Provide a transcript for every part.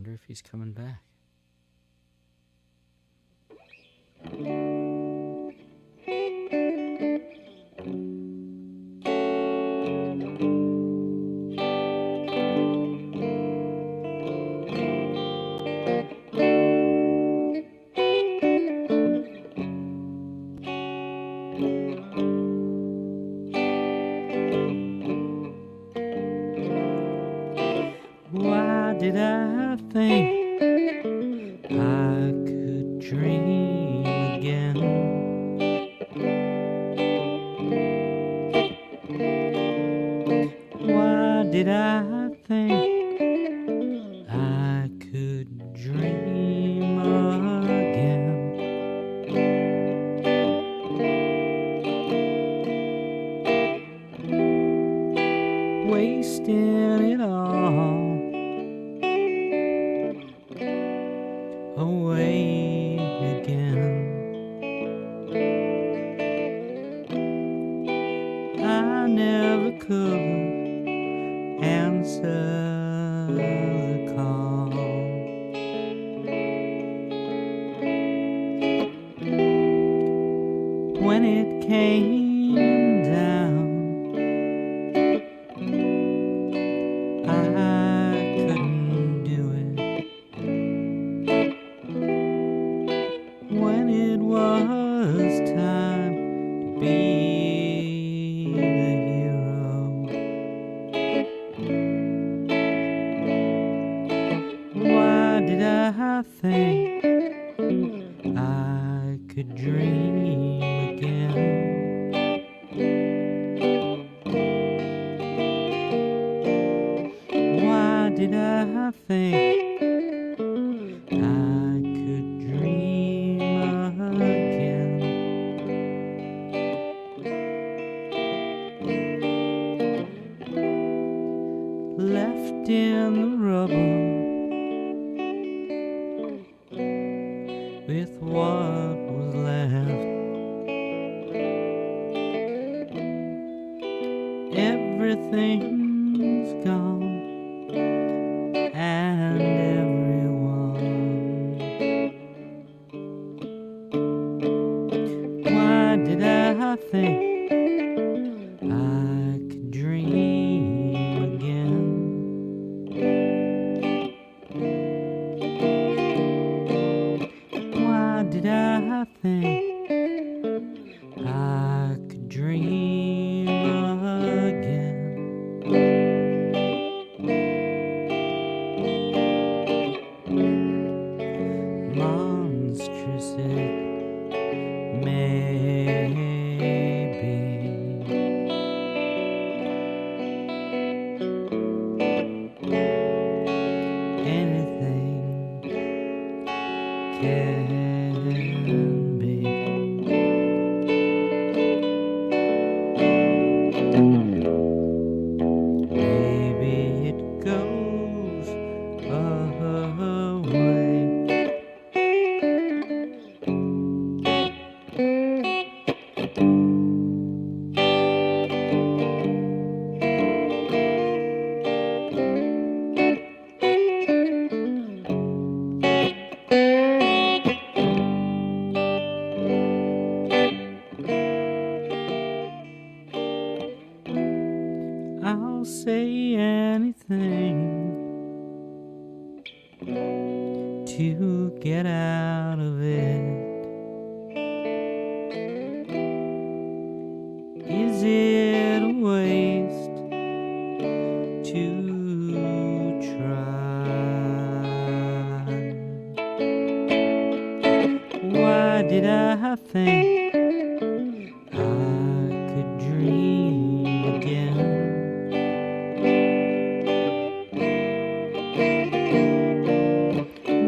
wonder if he's coming back. Why did I think I could dream again? Why did I think I could dream again? Wasting it all away again. I never could answer the call. When it came down, I couldn't do it. When it was time to be the hero, why did I think I could dream again? Why did I think I could dream again? Left in the rubble with what was left. Everything's gone and everyone. Why did I think I could dream again? Why did I think I could dream again? Monstrous it may be, anything can be. Maybe it goes away. I'll say anything to get out of it. Is it a waste to try? Why did I think I could dream again?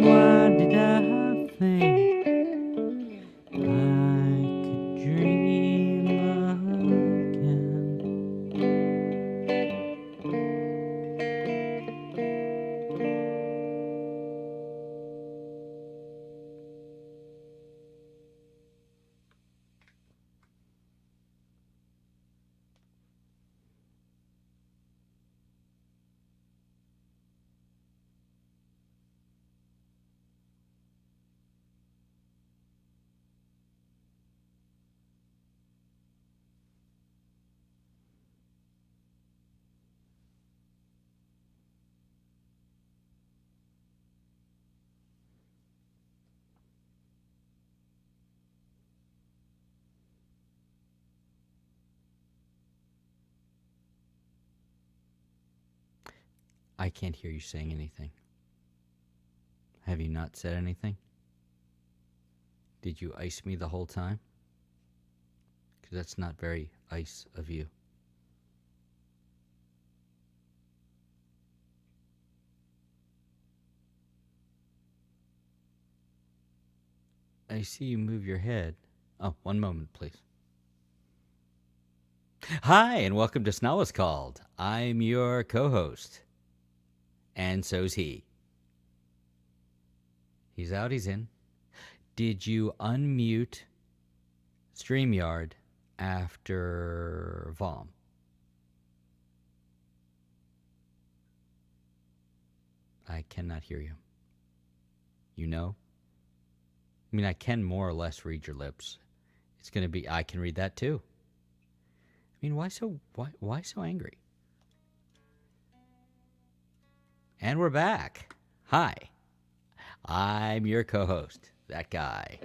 Why did I think I could dream again? I can't hear you saying anything. Have you not said anything? Did you ice me the whole time? Because that's not very ice of you. I see you move your head. Oh, one moment, please. Hi, and welcome to Ssnotwasscall. I'm your co-host. And so's he. He's out, he's in. Did you unmute StreamYard after Vom? I cannot hear you. You know? I mean, I can more or less read your lips. It's going to be, I can read that too. I mean, why so angry? And we're back. Hi. I'm your co-host, that guy.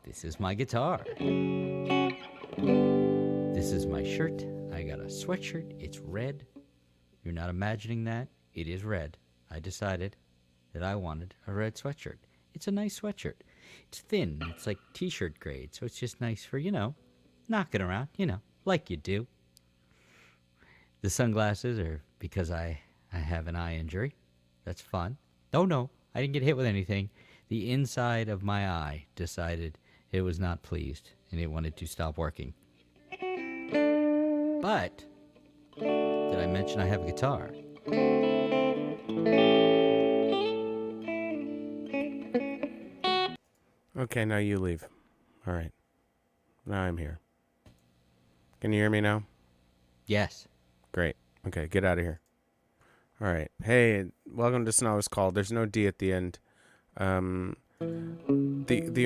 This is my guitar. This is my shirt. I got a sweatshirt. It's red. You're not imagining that. It is red. I decided that I wanted a red sweatshirt. It's a nice sweatshirt. It's thin. It's like t-shirt grade, so it's just nice for, knocking around, like you do. The sunglasses are because I have an eye injury. That's fun. Oh, no, I didn't get hit with anything. The inside of my eye decided it was not pleased, and it wanted to stop working. But, did I mention I have a guitar? Okay, now you leave. All right. Now I'm here. Can you hear me now? Yes. Great. Okay, get out of here. All right. Hey, welcome to Ssnotwasscall. There's no D at the end. The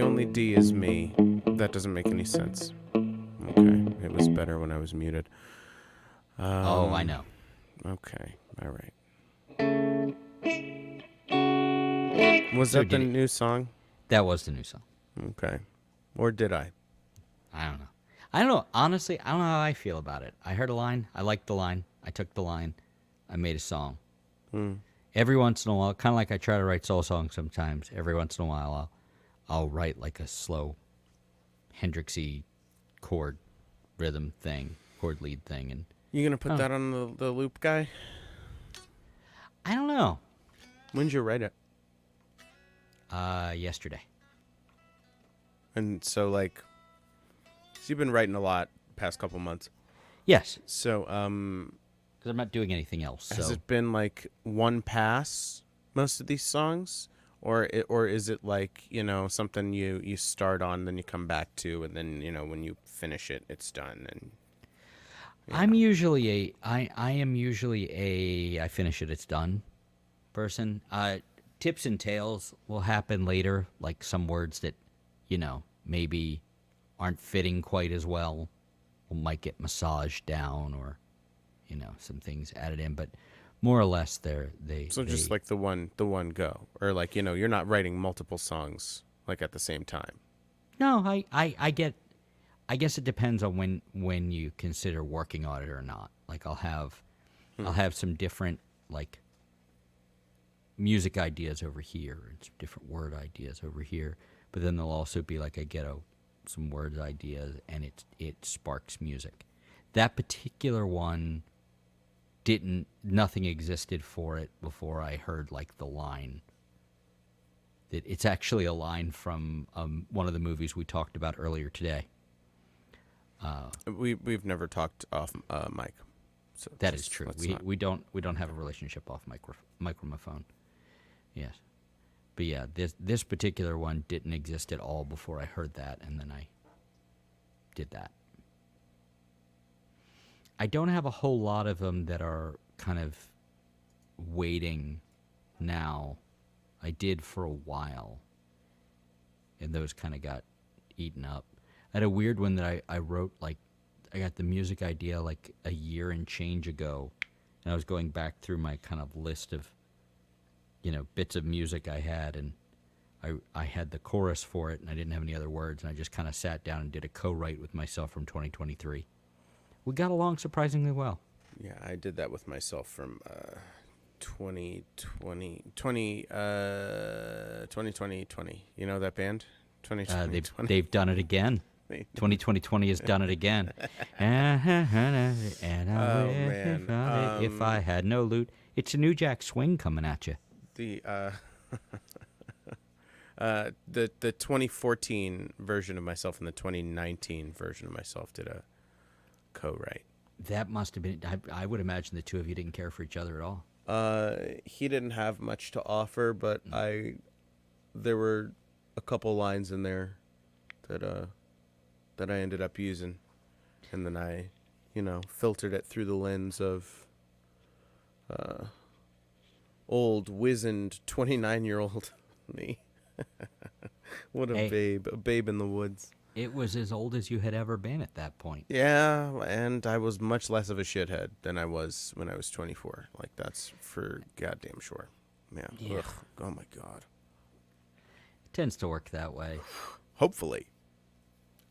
only D is me. That doesn't make any sense. Okay, it was better when I was muted. I know. Okay, all right. Was that the new song? That was the new song. Okay. Or did I? I don't know. I don't know. Honestly, I don't know how I feel about it. I heard a line. I liked the line. I took the line. I made a song. Every once in a while, kind of like I try to write soul songs sometimes. Every once in a while, I'll write like a slow Hendrixy chord rhythm thing, chord lead thing. And you going to put that on the loop guy? I don't know. When'd you write it? Yesterday. And so, so you've been writing a lot past couple months. Yes. So, because I'm not doing anything else. Has it been like one pass, most of these songs? Or is it like, something you start on, then you come back to, and then, when you finish it, it's done? And I am usually a I finish it, it's done person. Tips and tails will happen later, like some words that, maybe aren't fitting quite as well, might get massaged down, or, some things added in. But more or less, just like the one go, or like, you're not writing multiple songs like at the same time. No, I guess it depends on when you consider working on it or not. Like I'll have some different like music ideas over here and some different word ideas over here, but then there'll also be like I get some word ideas and it sparks music. That particular one nothing existed for it before I heard like the line. It's actually a line from one of the movies we talked about earlier today. We've never talked off mic. So that is true. We don't have a relationship off microphone. Yes, but yeah, this particular one didn't exist at all before I heard that, and then I did that. I don't have a whole lot of them that are kind of waiting now. I did for a while, and those kind of got eaten up. I had a weird one that I wrote, like, I got the music idea like a year and change ago, and I was going back through my kind of list of, bits of music I had, and I had the chorus for it, and I didn't have any other words, and I just kind of sat down and did a co-write with myself from 2023. We got along surprisingly well. Yeah, I did that with myself from 2020. You know that band? 2020. They've done it again. 2020 has done it again. And I Oh wish man. if I had no loot. It's a New Jack Swing coming at you. The the 2014 version of myself and the 2019 version of myself did a co-write. That must have been. I would imagine the two of you didn't care for each other at all. He didn't have much to offer, but there were a couple lines in there that I ended up using, and then I, filtered it through the lens of old wizened 29-year-old me. What a babe in the woods. It was as old as you had ever been at that point. Yeah, and I was much less of a shithead than I was when I was 24. Like, that's for goddamn sure. Yeah. Ugh. Oh, my God. It tends to work that way. Hopefully.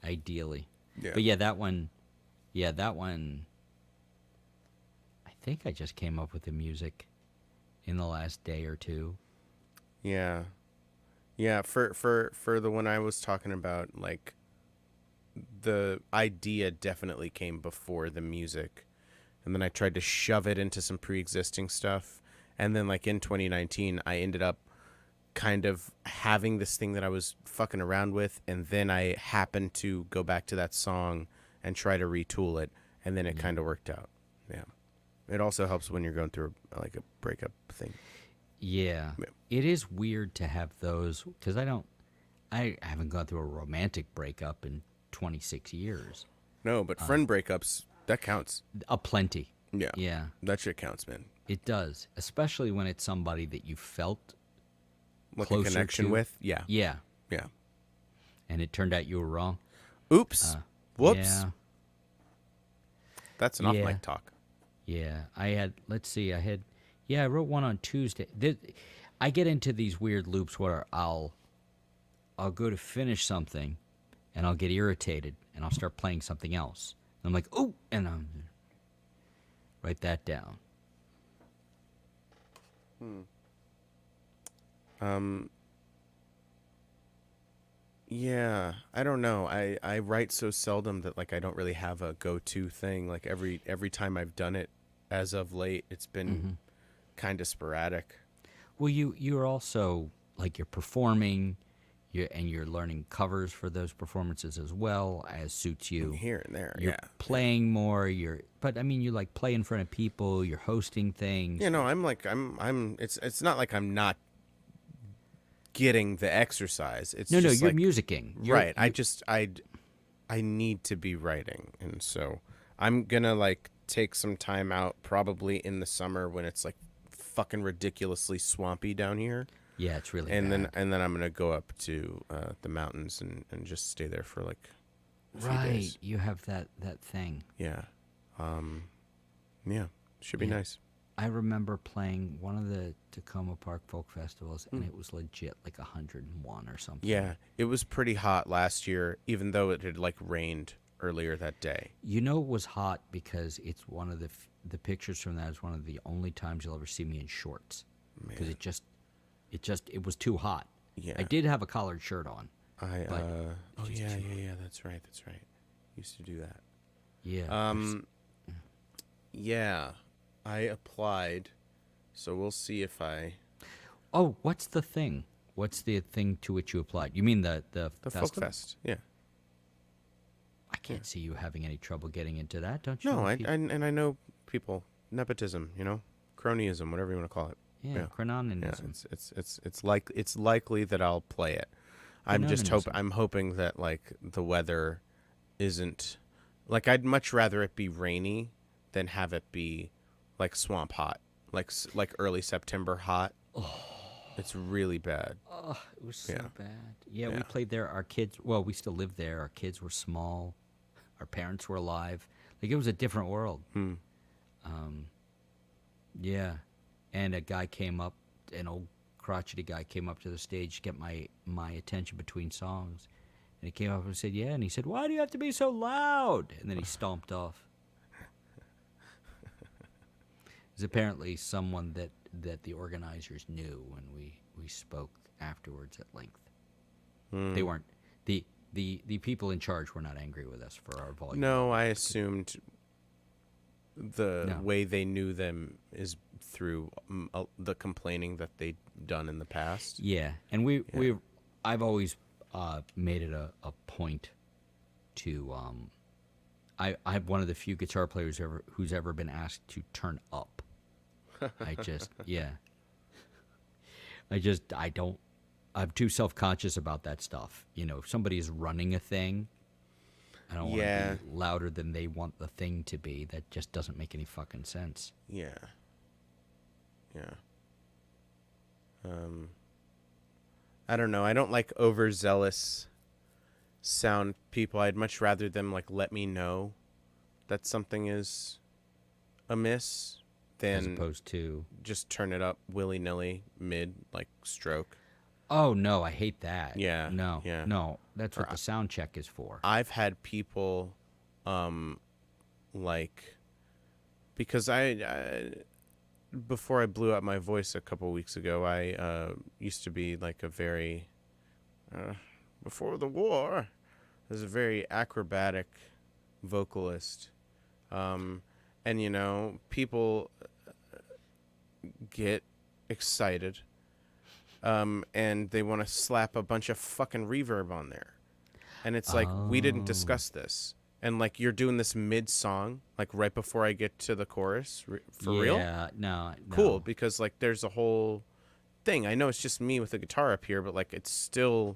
Ideally. Yeah. But yeah, that one, I think I just came up with the music in the last day or two. Yeah. Yeah, for the one I was talking about, like, the idea definitely came before the music. And then I tried to shove it into some pre-existing stuff. And then, like, in 2019, I ended up kind of having this thing that I was fucking around with. And then I happened to go back to that song and try to retool it. And then it kind of worked out. Yeah. It also helps when you're going through, like, a breakup thing. Yeah. It is weird to have those, because I haven't gone through a romantic breakup in 26 years. No, but friend breakups, that counts. Aplenty. Yeah. Yeah. That shit counts, man. It does, especially when it's somebody that you felt Like closer a connection to. with? Yeah. Yeah. Yeah. And it turned out you were wrong. Oops. Whoops. Yeah. That's an off-mic talk. Yeah. I wrote one on Tuesday. I get into these weird loops where I'll go to finish something, and I'll get irritated, and I'll start playing something else. And I'm like, oh, and I'll write that down. Yeah, I don't know. I write so seldom that, like, I don't really have a go-to thing. Like, every time I've done it as of late, it's been kind of sporadic. Well, you're also, like, you're performing, you're learning covers for those performances as well, as suits you. Here and there, You're playing more. But I mean, you like play in front of people. You're hosting things. Yeah, no, I'm. It's not like I'm not getting the exercise. It's No, just you're like, musicking. Right. I need to be writing, and so I'm gonna, like, take some time out, probably in the summer when it's, like, fucking ridiculously swampy down here. Yeah, it's really And bad. then I'm gonna go up to the mountains and just stay there for, like, a few Right, days. you have that thing. Yeah. Yeah. Should be nice. I remember playing one of the Tacoma Park Folk Festivals, and it was legit like 101 or something. Yeah, it was pretty hot last year, even though it had, like, rained earlier that day. You know it was hot because it's one of the pictures from that is one of the only times you'll ever see me in shorts, because it was too hot. Yeah. I did have a collared shirt on. Oh just yeah, too yeah, that's right. Used to do that. Yeah. Yeah, I applied, so we'll see if I. Oh, what's the thing? What's the thing to which you applied? You mean the Folk festival? Fest. Yeah. I can't see you having any trouble getting into that, don't you? No, know I people? and I know people, nepotism, cronyism, whatever you want to call it. Yeah, Yeah, chrononism. it's likely that I'll play it. I'm hoping that, like, the weather isn't, like, I'd much rather it be rainy than have it be, like, swamp hot, like early September hot. Oh, it's really bad. Oh, it was so Yeah. bad. Yeah, we Yeah. played there. Our kids, well, we still lived there. Our kids were small. Our parents were alive. Like, it was a different world. Yeah. And a guy came up, an old crotchety guy came up to the stage to get my attention between songs. And he came up and said, yeah. And he said, why do you have to be so loud? And then he stomped off. It was apparently someone that that the organizers knew when we spoke afterwards at length. Hmm. They weren't the people in charge were not angry with us for our volume. No, I assumed the No. way they knew them is through the complaining that they'd done in the past. Yeah, and I've always made it a point to I'm one of the few guitar players who's ever been asked to turn up. I just yeah. I don't. I'm too self-conscious about that stuff. You know, if somebody is running a thing, I don't want to be louder than they want the thing to be. That just doesn't make any fucking sense. Yeah. Yeah. I don't know. I don't like overzealous sound people. I'd much rather them like let me know that something is amiss As than opposed to, just turn it up willy-nilly mid like stroke. oh no, I hate that. Yeah, No. yeah. No. That's what the sound check is for. I've had people like because I before I blew out my voice a couple weeks ago, I used to be like a very before the war, I was a very acrobatic vocalist, and you know people get excited, and they want to slap a bunch of fucking reverb on there, and it's like we didn't discuss this. And, like, you're doing this mid-song, like, right before I get to the chorus? For real? Yeah, no. Cool, because, like, there's a whole thing. I know it's just me with a guitar up here, but, like, it's still...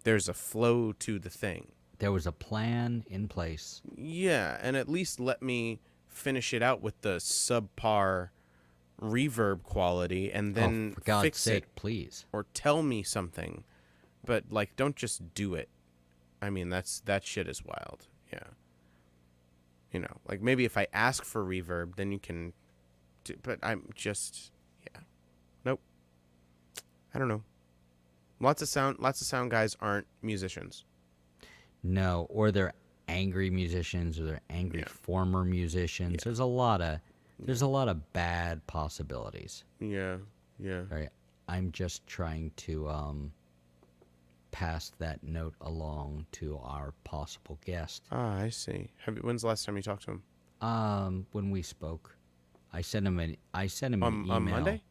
There's a flow to the thing. There was a plan in place. Yeah, and at least let me finish it out with the subpar reverb quality and then for God's fix sake, it. please. Or tell me something. But, like, don't just do it. I mean, that shit is wild. Yeah. You know, like maybe if I ask for reverb, then you can do, but I'm just, yeah. Nope. I don't know. Lots of sound guys aren't musicians. No, or they're angry musicians, or they're angry former musicians. Yeah. There's a lot of bad possibilities. Yeah. Yeah. Right. I'm just trying to pass that note along to our possible guest. Ah, I see. When's the last time you talked to him? When we spoke, I sent him an email. On Monday?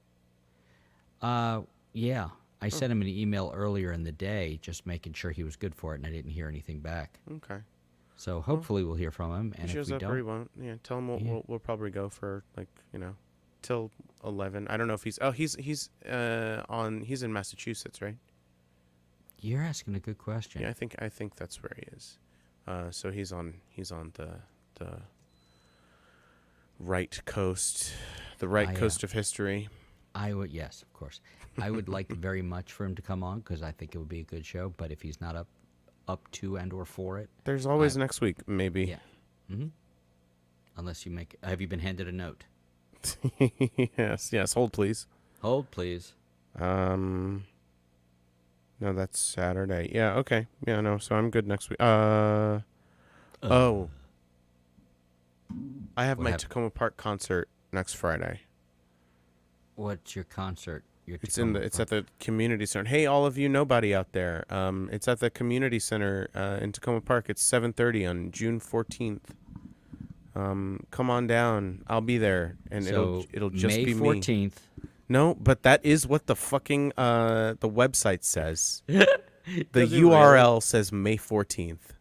Yeah. I sent him an email earlier in the day, just making sure he was good for it, and I didn't hear anything back. Okay. So hopefully we'll hear from him. And He shows if we up don't, or he won't. Yeah, tell him we'll probably go for like, you know, till 11. I don't know if he's he's in Massachusetts, right? you're asking a good question. Yeah, I think that's where he is. So he's on the right coast, coast of history. I would, yes, of course. I would like very much for him to come on because I think it would be a good show. But if he's not up to and or for it, There's always next week, maybe. yeah. Mm-hmm. Unless you make, have you been handed a note? Yes. Hold, please. Hold, please. No, that's Saturday. Yeah. Okay. Yeah. No. So I'm good next week. I have What my happened? Tacoma Park concert next Friday. What's your concert? It's at the community center. Hey, all of you nobody out there. It's at the community center in Tacoma Park. It's 7:30 on June 14th. Come on down. I'll be there, and so it'll just May be 14th. me. No, but that is what the fucking the website says. The URL says May 14th.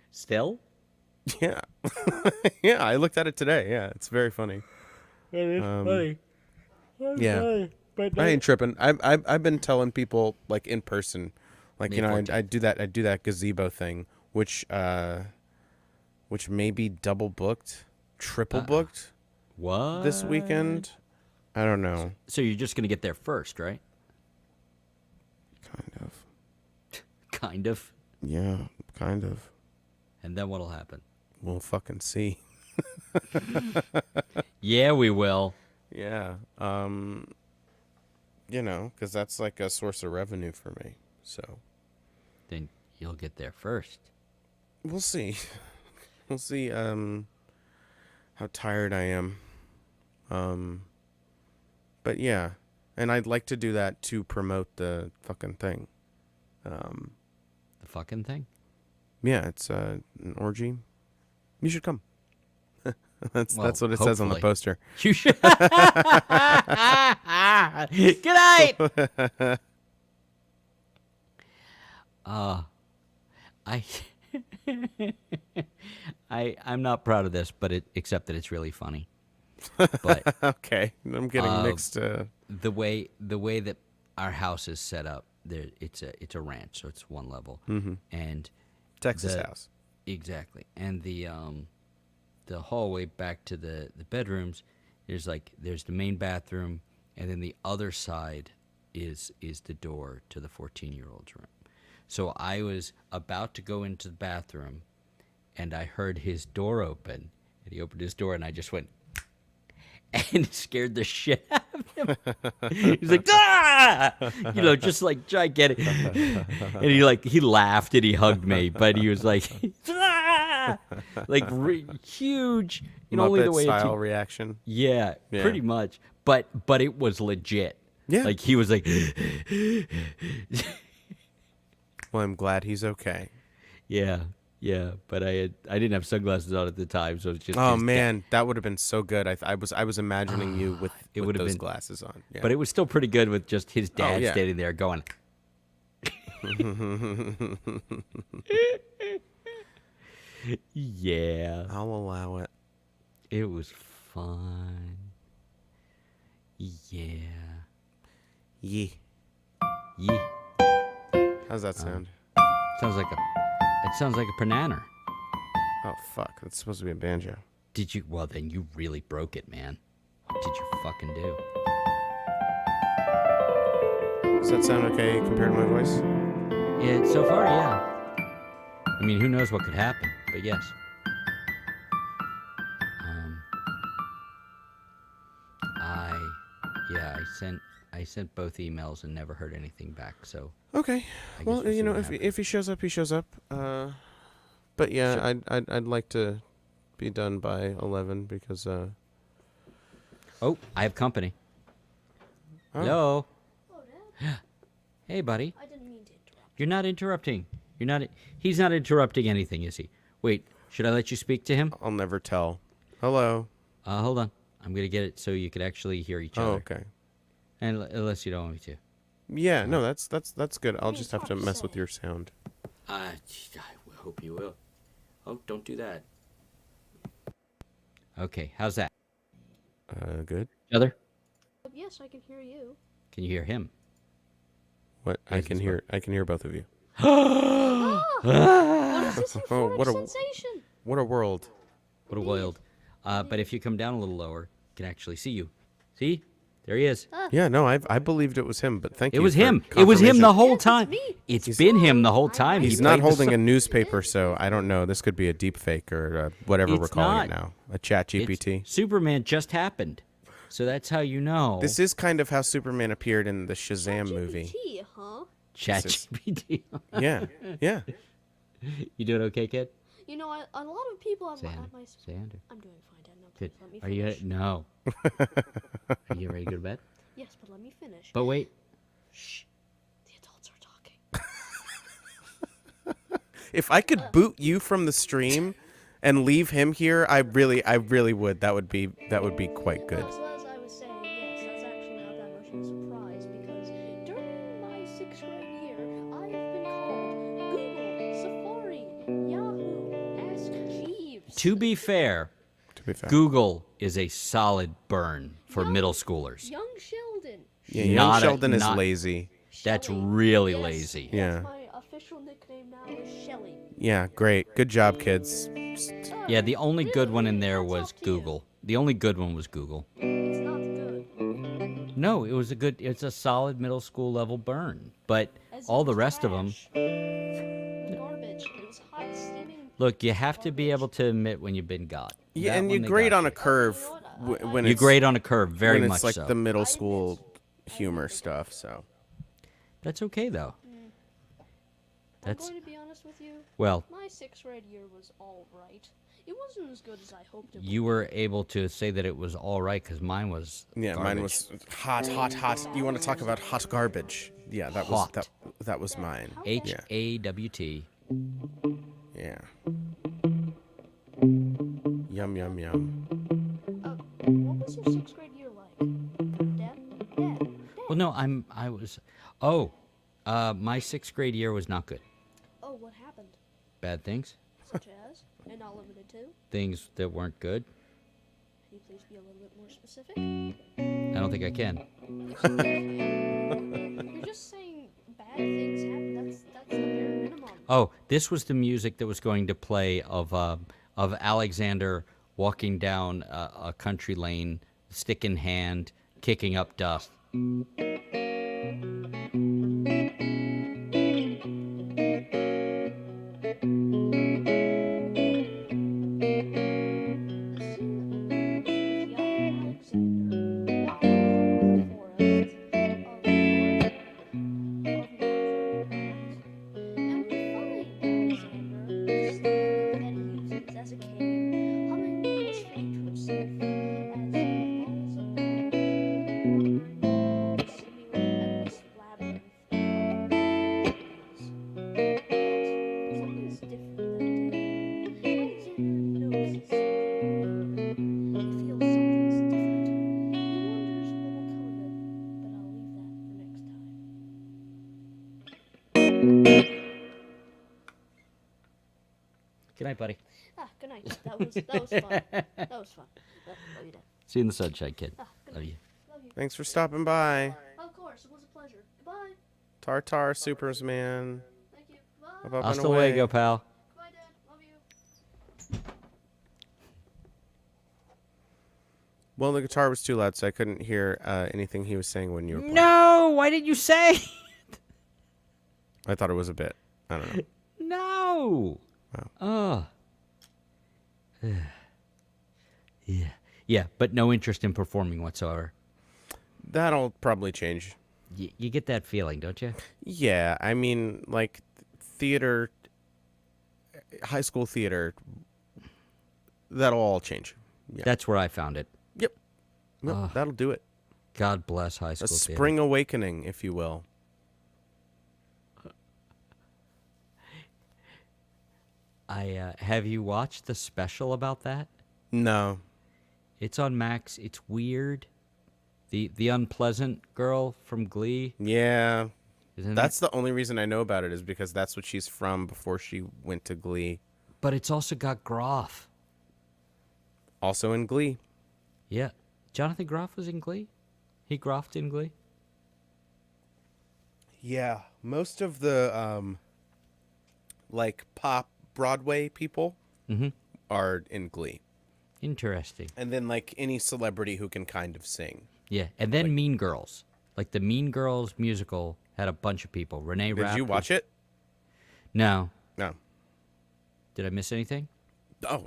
Still? Yeah. Yeah, I looked at it today. Yeah, it's very funny. It is funny. Yeah. Funny, but I ain't tripping. I've been telling people like in person, like May you know, 14th. I do that gazebo thing, which may be double booked, triple booked what? this weekend. I don't know. So you're just going to get there first, right? Kind of. Kind of. Yeah, kind of. And then what'll happen? We'll fucking see. Yeah, we will. Yeah. You know, because that's like a source of revenue for me. So Then you'll get there first. we'll see. We'll see. How tired I am. But yeah, and I'd like to do that to promote the fucking thing. The fucking thing. Yeah, it's an orgy. You should come. That's Well, what it says on the hopefully. poster. You should. Good night. I, I'm not proud of this, but except that it's really funny. But Okay, I'm getting mixed. the way that our house is set up, it's a ranch, so it's one level, and Texas the- house. exactly, and the hallway back to the bedrooms, there's the main bathroom, and then the other side is the door to the 14-year-old's room. So I was about to go into the bathroom, and I heard his door open, and he opened his door, and I just went, and it scared the shit out of him. He's like, ah! Just like gigantic. And he laughed and he hugged me, but he was like, ah! Like huge, only the Muppet way style reaction. yeah, Yeah. pretty much. But it was legit. Yeah. Like he was like, Well, I'm glad he's okay. yeah. But I didn't have sunglasses on at the time, so it's just. Oh his dad. man, that would have been so good. I was imagining you with would have those been- glasses on. Yeah. But it was still pretty good with just his dad yeah. standing there going. Yeah, I'll allow it. it was fun. Yeah. Yeah. Yeah. How's that sound? Sounds like a pananer. Oh fuck, that's supposed to be a banjo. Did you? Well, then you really broke it, man. What did you fucking do? Does that sound okay compared to my voice? So far, yeah. I mean, who knows what could happen? But yes. I sent both emails and never heard anything back. So Okay. I guess Well, we'll see what if happens. if he shows up, he shows up. But yeah, I'd like to be done by 11 because Oh, I have company. Oh. Hello. Oh, Dad, Hey, buddy. I didn't mean to interrupt. You're not interrupting. He's not interrupting anything, is he? Wait, should I let you speak to him? I'll never tell. Hello. Hold on. I'm gonna get it so you could actually hear each Oh, other. okay. And unless you don't want me to. Yeah, no, that's good. I'll mean, just it's have to hard to mess with say. your sound. I hope you will. Oh, don't do that. Okay, how's that? Good. Each other? Yes, I can hear you. Can you hear him? What? I can hear both of you. What is this Oh, euphoric what a- sensation? What a world. What a wild. But if you come down a little lower, I can actually see you. See? There he is. Yeah, no, I believed it was him, but thank It you. was for him. It was him confirmation. the whole Yes, it's time. me. It's been him the whole time. He's He not played the holding so- a newspaper, so I don't know. This could be a deep fake or whatever we're It's calling it not. now. A chat It's- GPT. Superman just happened. So that's how you know. This is kind of how Superman appeared in the Shazam movie. GPT, huh? ChatGPT. Yeah, yeah. You doing okay, kid? You know, a lot of people at Sander. my Sander. I'm doing fine, Dad. No, please Kid. let me Are you finish. no? Are you ready to go to bed? Yes, but let me finish. But wait. Shh. The adults are talking. If I could boot you from the stream and leave him here, I really would. That would be quite good. So as I was saying, yes, that's actually not that much of a surprise because during my 6th grade year, I have been called Google, Safari, Yahoo, Ask Jeeves. To be fair, To be fair. Google is a solid burn for Young- middle schoolers. Young Sheldon. Yeah, young Not a- Sheldon is not- lazy. That's Shelley. really Yes, lazy. Yeah. That's my official nickname now is Shelly. Yeah, great. Good job, kids. Yeah, the only good one in there That's was up to you. Google. The only good one was Google. It's not good. No, it's a solid middle school level burn. But As all in the rest of them, trash. Garbage. It was hot, steaming. look, you have to be able to admit when you've been got. Yeah, That and one you they grade got on a you. curve when You it's grade on a curve, very when much it's like so. the middle school humor stuff. So That's okay though. I'm That's going to be honest with you. well, My 6th grade year was all right. It wasn't as good as I hoped it would. You were able to say that it was all right because mine was Yeah, garbage. mine was hot. You want to talk about hot garbage? Yeah, that Hot. was that was mine. HAWT. Yeah. Yum yum yum. What was your 6th grade year like? Dad? Well, no, I was. Oh, my 6th grade year was not good. Oh, what happened? Bad things, Such as? And not limited to? things that weren't good. Can you please be a little bit more specific? I don't think I can. You're just saying bad things happen. That's the bare minimum. Oh, this was the music that was going to play of Alexander walking down a country lane, stick in hand, kicking up dust. Good night, buddy. Good night. That was fun. That was fun. Love you, Dad. See you in the sunshine, kid. Good Love night. you. Love you. Thanks for stopping by. Of course, it was a pleasure. Goodbye. Tartar Supersman. Thank you. Up, Bye. up, and Hasta away. luego, pal. Goodbye, Dad. Love you. Well, the guitar was too loud, so I couldn't hear anything he was saying when you were playing. No, why did you say? I thought it was a bit. I don't know. No. Wow. Oh. Yeah. Yeah, but no interest in performing whatsoever. That'll probably change. You get that feeling, don't you? Yeah, I mean, like theater, high school theater, that'll all change. Yeah. That's where I found it. Yep. No, that'll do it. God bless high A school theater. spring awakening, if you will. Have you watched the special about that? No. It's on Max. It's weird. The unpleasant girl from Glee. Yeah. Isn't That's it? the only reason I know about it is because that's what she's from before she went to Glee. But it's also got Groff. Also in Glee. Yeah. Jonathan Groff was in Glee? He Groffed in Glee? Yeah. Most of the like pop Broadway people are in Glee. Interesting. And then like any celebrity who can kind of sing. Yeah. And then Mean Girls. Like the Mean Girls musical had a bunch of people. Renee Rapp. Did you watch it? No. No. Did I miss anything? Oh,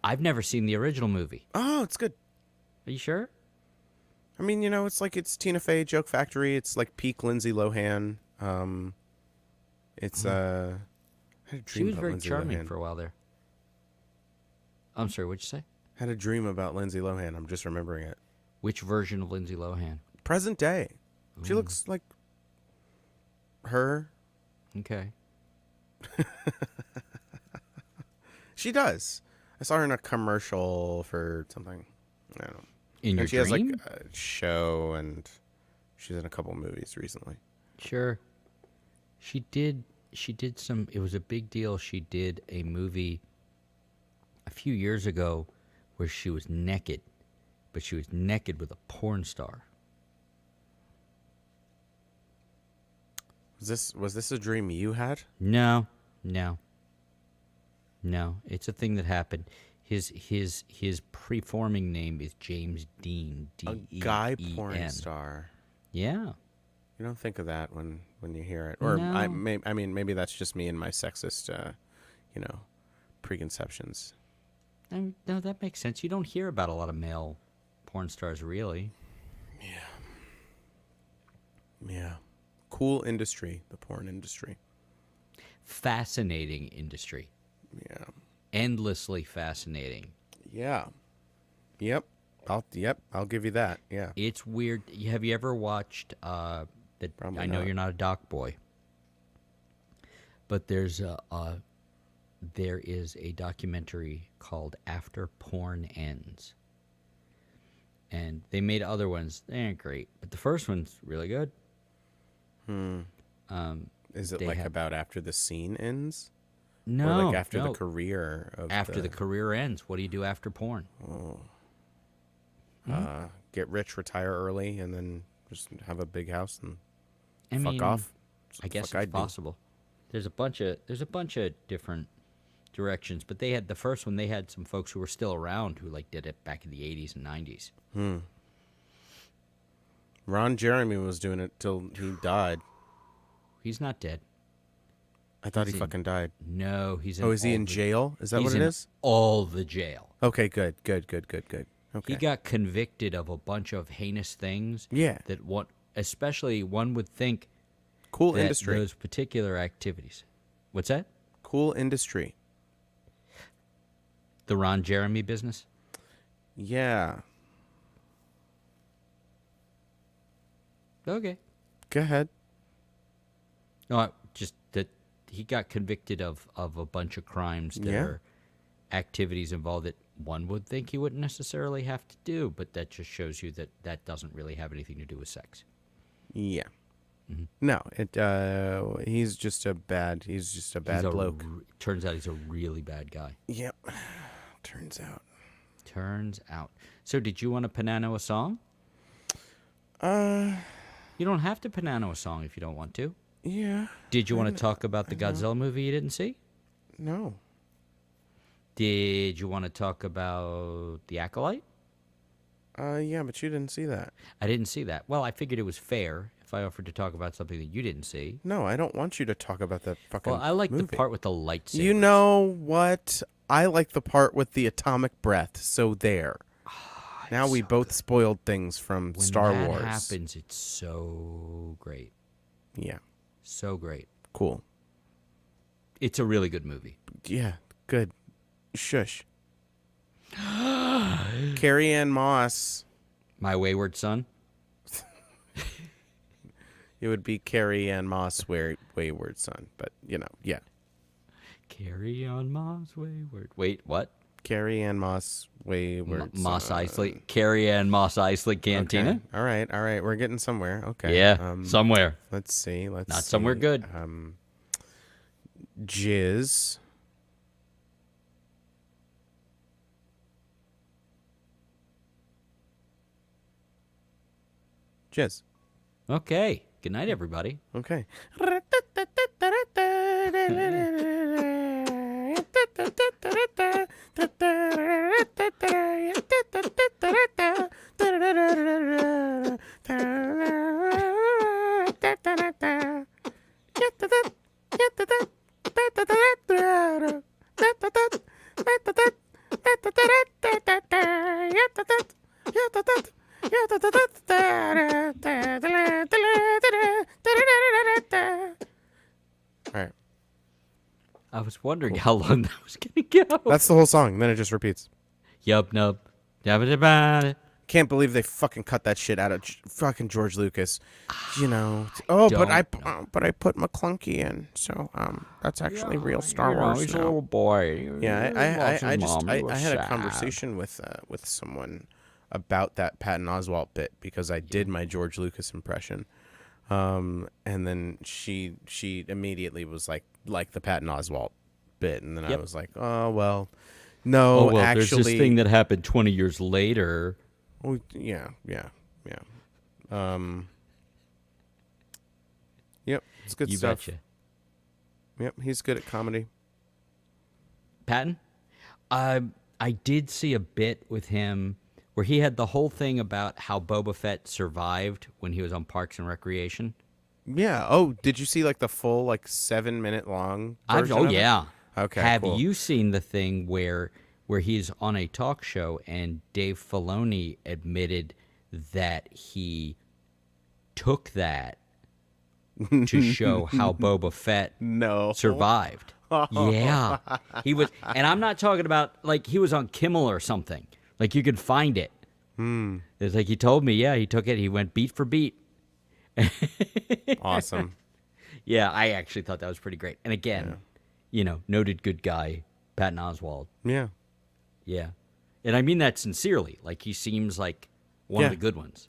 I've never seen the original movie. Oh, it's good. Are you sure? I mean, you know, it's Tina Fey, Joke Factory. It's like peak Lindsay Lohan. It's I had a dream She was about very Lindsay charming Lohan. for a while there. I'm sorry, what'd you say? Had a dream about Lindsay Lohan. I'm just remembering it. Which version of Lindsay Lohan? Present day. She looks like her. Okay. She does. I saw her in a commercial for something. I don't know. In your And she dream? has like a show, and she's in a couple movies recently. Sure. She did some, it was a big deal. She did a movie a few years ago where she was naked, but she was naked with a porn star. Was this a dream you had? No. It's a thing that happened. His preforming name is James Dean. A D-E-E-N. guy porn star. Yeah. You don't think of that when you hear it, or No. I mean maybe that's just me and my sexist, preconceptions. No, that makes sense. You don't hear about a lot of male porn stars, really. Yeah, cool industry, the porn industry. Fascinating industry. Yeah. endlessly fascinating. Yeah. Yep. I'll give you that. Yeah. It's weird. Have you ever watched that? Probably I know not. you're not a doc boy, but there is a documentary called After Porn Ends. And they made other ones. They ain't great, but the first one's really good. Is it They like have- about after the scene ends? No, Or like after no. the career of After the career ends, what do you do after porn? Get rich, retire early, and then just have a big house and I fuck mean, off? That's I what the guess fuck it's I'd do. possible. There's a bunch of different directions, but they had the first one. They had some folks who were still around who like did it back in the 80s and 90s. Ron Jeremy was doing it till he died. He's not dead. I thought He's he in- fucking died. No, he's in. Oh, is he all in the- jail? Is that he's what it in is? all the jail. Okay, good. Okay. He got convicted of a bunch of heinous things. Yeah. That especially one would think Cool that industry. those particular activities. What's that? Cool industry. The Ron Jeremy business? Yeah. Okay. Go ahead. No, just that he got convicted of a bunch of crimes that Yeah. are activities involved that one would think he wouldn't necessarily have to do, but that just shows you that that doesn't really have anything to do with sex. Yeah. Mm-hmm. No, he's just a bad bloke. Turns out he's a really bad guy. Yep. Turns out. Turns out. So did you want to Panano a song? Uh, You don't have to Panano a song if you don't want to. yeah. Did you want to talk about the Godzilla movie you didn't see? No. Did you want to talk about The Acolyte? Yeah, but you didn't see that. I didn't see that. Well, I figured it was fair if I offered to talk about something that you didn't see. No, I don't want you to talk about that fucking Well, I like movie. the part with the lightsabers. You know what? I like the part with the atomic breath, so there. Now we both spoiled things from when Star that Wars. happens, it's so great. Yeah, So great. cool. It's a really good movie. Yeah, good. Shush. Carrie Ann Moss. My Wayward Son. It would be Carrie Ann Moss, Wayward Son, but yeah. Carry on, Mom's Wayward. Wait, what? Carrie Ann Moss, Wayward Moss Son. Isley. Carrie Ann Moss Isley Cantina. Okay. All right. We're getting somewhere. Okay. Yeah, somewhere. Let's see. Not somewhere good. Jizz. Jizz. Okay. Good night, everybody. Okay. All right. I was wondering how long that was going to go. That's the whole song. Then it just repeats. Yup, nup. Dabba-dabba. Can't believe they fucking cut that shit out of fucking George Lucas. Oh, but I put McClunky in, so that's actually real Star Wars He's a now. little boy. Yeah, I had a sad. conversation with someone about that Patton Oswalt bit because I did my George Lucas impression, and then she immediately was like the Patton Oswalt bit, and then I Yep. was like, oh well, no, Oh, well, actually, there's this thing that happened 20 years later. oh, yeah. Yep, it's good You stuff. betcha. Yep, he's good at comedy. Patton? I did see a bit with him where he had the whole thing about how Boba Fett survived when he was on Parks and Recreation. Yeah. Oh, did you see like the full 7-minute long version of it? Yeah. Okay, Have cool. you seen the thing where he's on a talk show and Dave Filoni admitted that he took that to show how Boba Fett No. survived? Yeah, he was, and I'm not talking about like he was on Kimmel or something. Like you could find it. It's like he told me, yeah, he took it. He went beat for beat. Awesome. Yeah, I actually thought that was pretty great. And again, noted good guy, Patton Oswalt. Yeah. Yeah, and I mean that sincerely. Like he seems like one of Yeah. the good ones.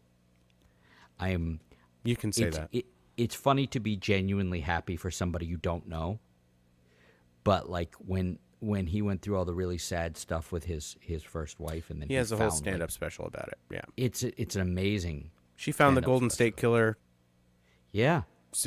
You can say that. It's funny to be genuinely happy for somebody you don't know, but like when he went through all the really sad stuff with his first wife, and then He has a whole found, stand-up special about it. Yeah. It's an amazing. She found the stand-up Golden special. State Killer. Yeah, It's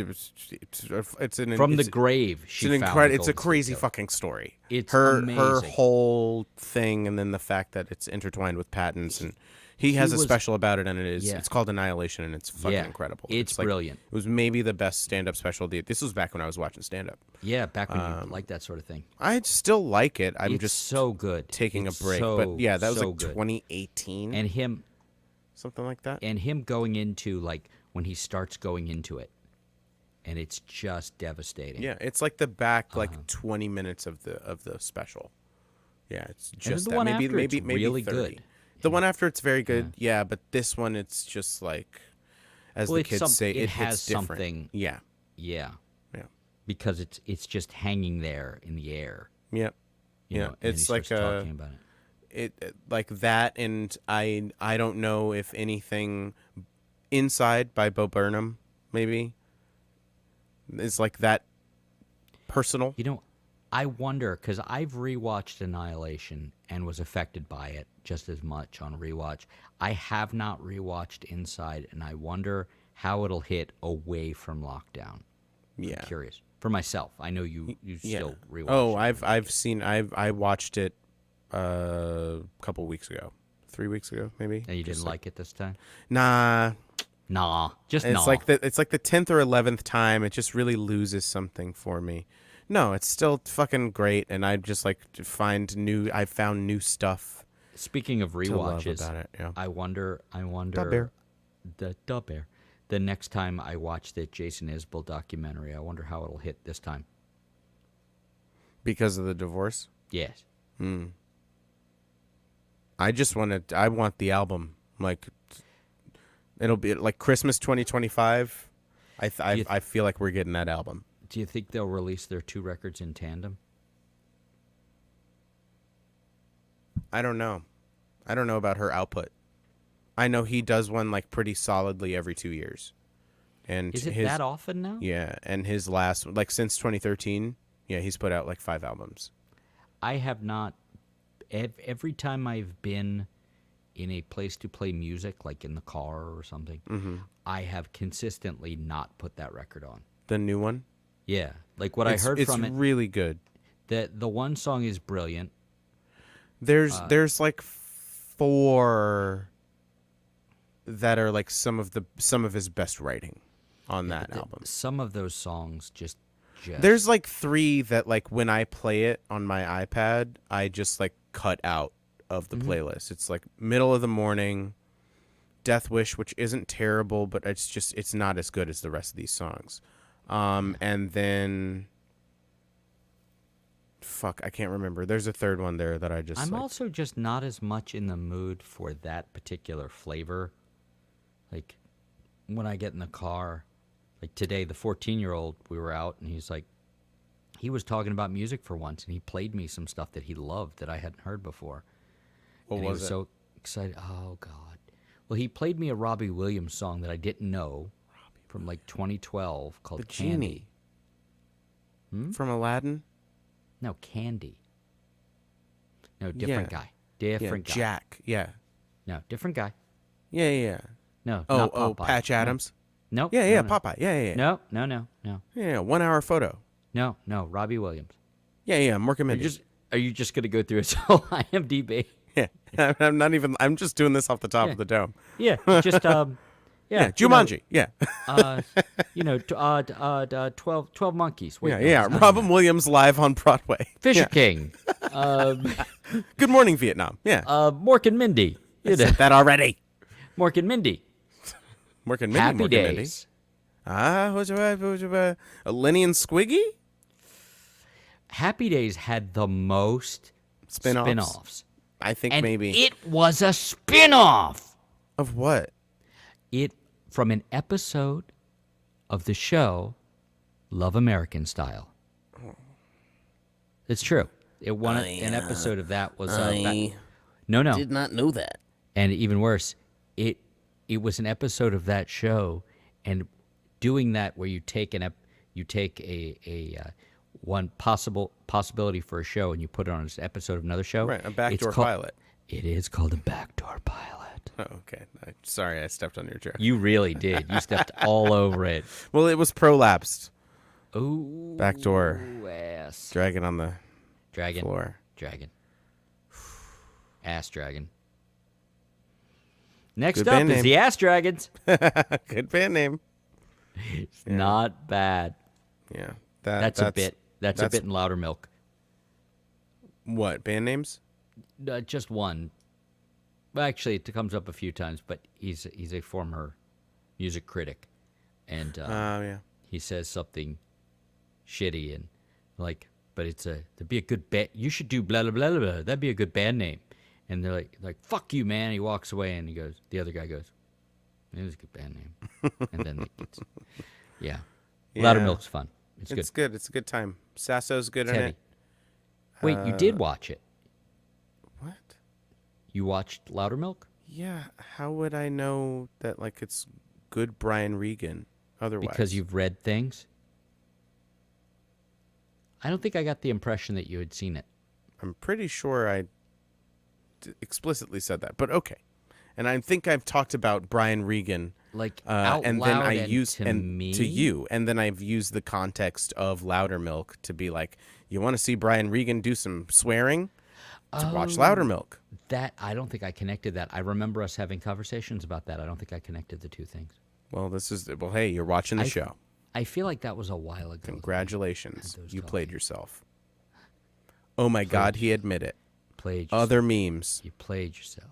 an from the it's- grave. She It's an found the It's a Golden State crazy Killer. fucking story. It's her amazing. whole thing, and then the fact that it's intertwined with Patton's, and he has a was- special about it, and Yeah. it's called Annihilation, and it's fucking Yeah, incredible. it's like, brilliant. It was maybe the best stand-up special. This was back when I was watching stand-up. Yeah, back when you like that sort of thing. I still like it. I'm It's just so good. taking It's a break. so, But yeah, that was so like good. 2018, And him something like that. going into like when he starts going into it, and it's just devastating. Yeah, it's like the back Uh-huh. 20 minutes of the special. Yeah, it's then just the that. one maybe after, maybe it's maybe really 30. good. The one after it's very good. Yeah, but this one it's just like, as Well, the it's kids say, it it's has different. something. Yeah, Yeah, yeah, because it's just hanging there in the air. yeah, you yeah. know, and then It's he like starts talking about it. like that, and I don't know if anything Inside by Bo Burnham maybe is like that personal. You know, I wonder because I've rewatched Annihilation and was affected by it just as much on rewatch. I have not rewatched Inside, and I wonder how it'll hit away from lockdown. Yeah. I'm curious for myself. I know you still rewatch. Oh, it. I watched it a couple weeks ago, 3 weeks ago maybe. And you Just didn't like it this time? Nah, Nah, just it's nah. like the 10th or 11th time. It just really loses something for me. No, it's still fucking great, and I just like to I found new stuff Speaking of to love rewatches, about it. Yeah. I wonder. Bear. The Bear. The next time I watch the Jason Isbell documentary, I wonder how it'll hit this time. Because of the divorce. Yes. I want the album. Like, it'll be like Christmas 2025. I feel like we're getting that album. Do you think they'll release their two records in tandem? I don't know. I don't know about her output. I know he does one like pretty solidly every 2 years. And Is it his, that often now? Yeah, and his last, like since 2013, yeah, he's put out like 5 albums. I have not. Every time I've been in a place to play music, like in the car or something, I have consistently not put that record on. The new one? Yeah, like what I heard from it. It's really good. That the one song is brilliant. There's like 4 that are like some of his best writing on that But album. Some of those songs just. There's like 3 that like when I play it on my iPad, I just like cut out of the playlist. It's like Middle of the Morning, Death Wish, which isn't terrible, but it's not as good as the rest of these songs. And then fuck, I can't remember. There's a third one there that I just I'm like, also just not as much in the mood for that particular flavor. Like when I get in the car, like today, the 14-year-old, we were out and he was talking about music for once, and he played me some stuff that he loved that I hadn't heard before. What And was he was it? so excited. Oh God! Well, he played me a Robbie Williams song that I didn't know from like 2012 called The Genie. Candy. From Aladdin? No, Candy. No, different Yeah. guy. Different Yeah, guy. Jack. Yeah. No, different guy. Yeah. No. Oh, not Popeye. Patch Adams. No. Yeah, no. Popeye. Yeah. No. Yeah, 1 hour photo. No. Robbie Williams. Yeah, Mork and Mindy. Are you just gonna go through his whole IMDb? Yeah, I'm just doing this off the top of the dome. Yeah, just Yeah, Jumanji. Yeah. 12 Monkeys. Wait, no, Yeah. it's not. Robin Williams live on Broadway. Fisher King. Good Morning Vietnam. Yeah. Mork and Mindy. You know, Said that already. Mork and Mindy. Mork and Mindy. Happy Mork and Mindy. Days. Lenny and Squiggy? Happy Days had the most Spin-offs? spin-offs. I think And maybe. it was a spin-off. Of what? It from an episode of the show Love American Style. It's true. It won an episode of that was no. Did not know that. And even worse, it was an episode of that show, and doing that where you take a one possibility for a show and you put it on an episode of another show. Right, a backdoor it's called- pilot. It is called a backdoor pilot. Oh, okay. Sorry, I stepped on your joke. You really did. You stepped all over it. Well, it was prolapsed. Ooh, Backdoor. ass. Dragon on the Dragon. floor. Dragon. Ass dragon. Next Good up band is name. the Ass Dragons. Good band name. It's not bad. Yeah. That's a bit. That's a bit in Louder Milk. What, band names? Just one. Well, actually, it comes up a few times, but he's a former music critic, and Yeah. he says something shitty and like, but it'd be a good band. You should do blah blah blah blah. Blah. That'd be a good band name. And they're like fuck you, man. He walks away and the other guy goes, it was a good band name. And then yeah, Louder Yeah. Milk's fun. It's good. It's good. It's a good time. Sasso's good It's in heavy. it. Wait, you did watch it? What? You watched Louder Milk? Yeah. How would I know that, like, it's good Brian Regan otherwise? Because you've read things? I don't think I got the impression that you had seen it. I'm pretty sure I explicitly said that, but okay. And I think I've talked about Brian Regan, Like out and loud then I and used to me? to you, and then I've used the context of Louder Milk to be like, you want to see Brian Regan do some swearing? To watch Louder Milk. That I don't think I connected that. I remember us having conversations about that. I don't think I connected the two things. Well, hey, you're watching the show. I feel like that was a while ago. Congratulations, those you talking. played yourself. Oh my God, he admitted it. Played yourself. Other memes. You played yourself.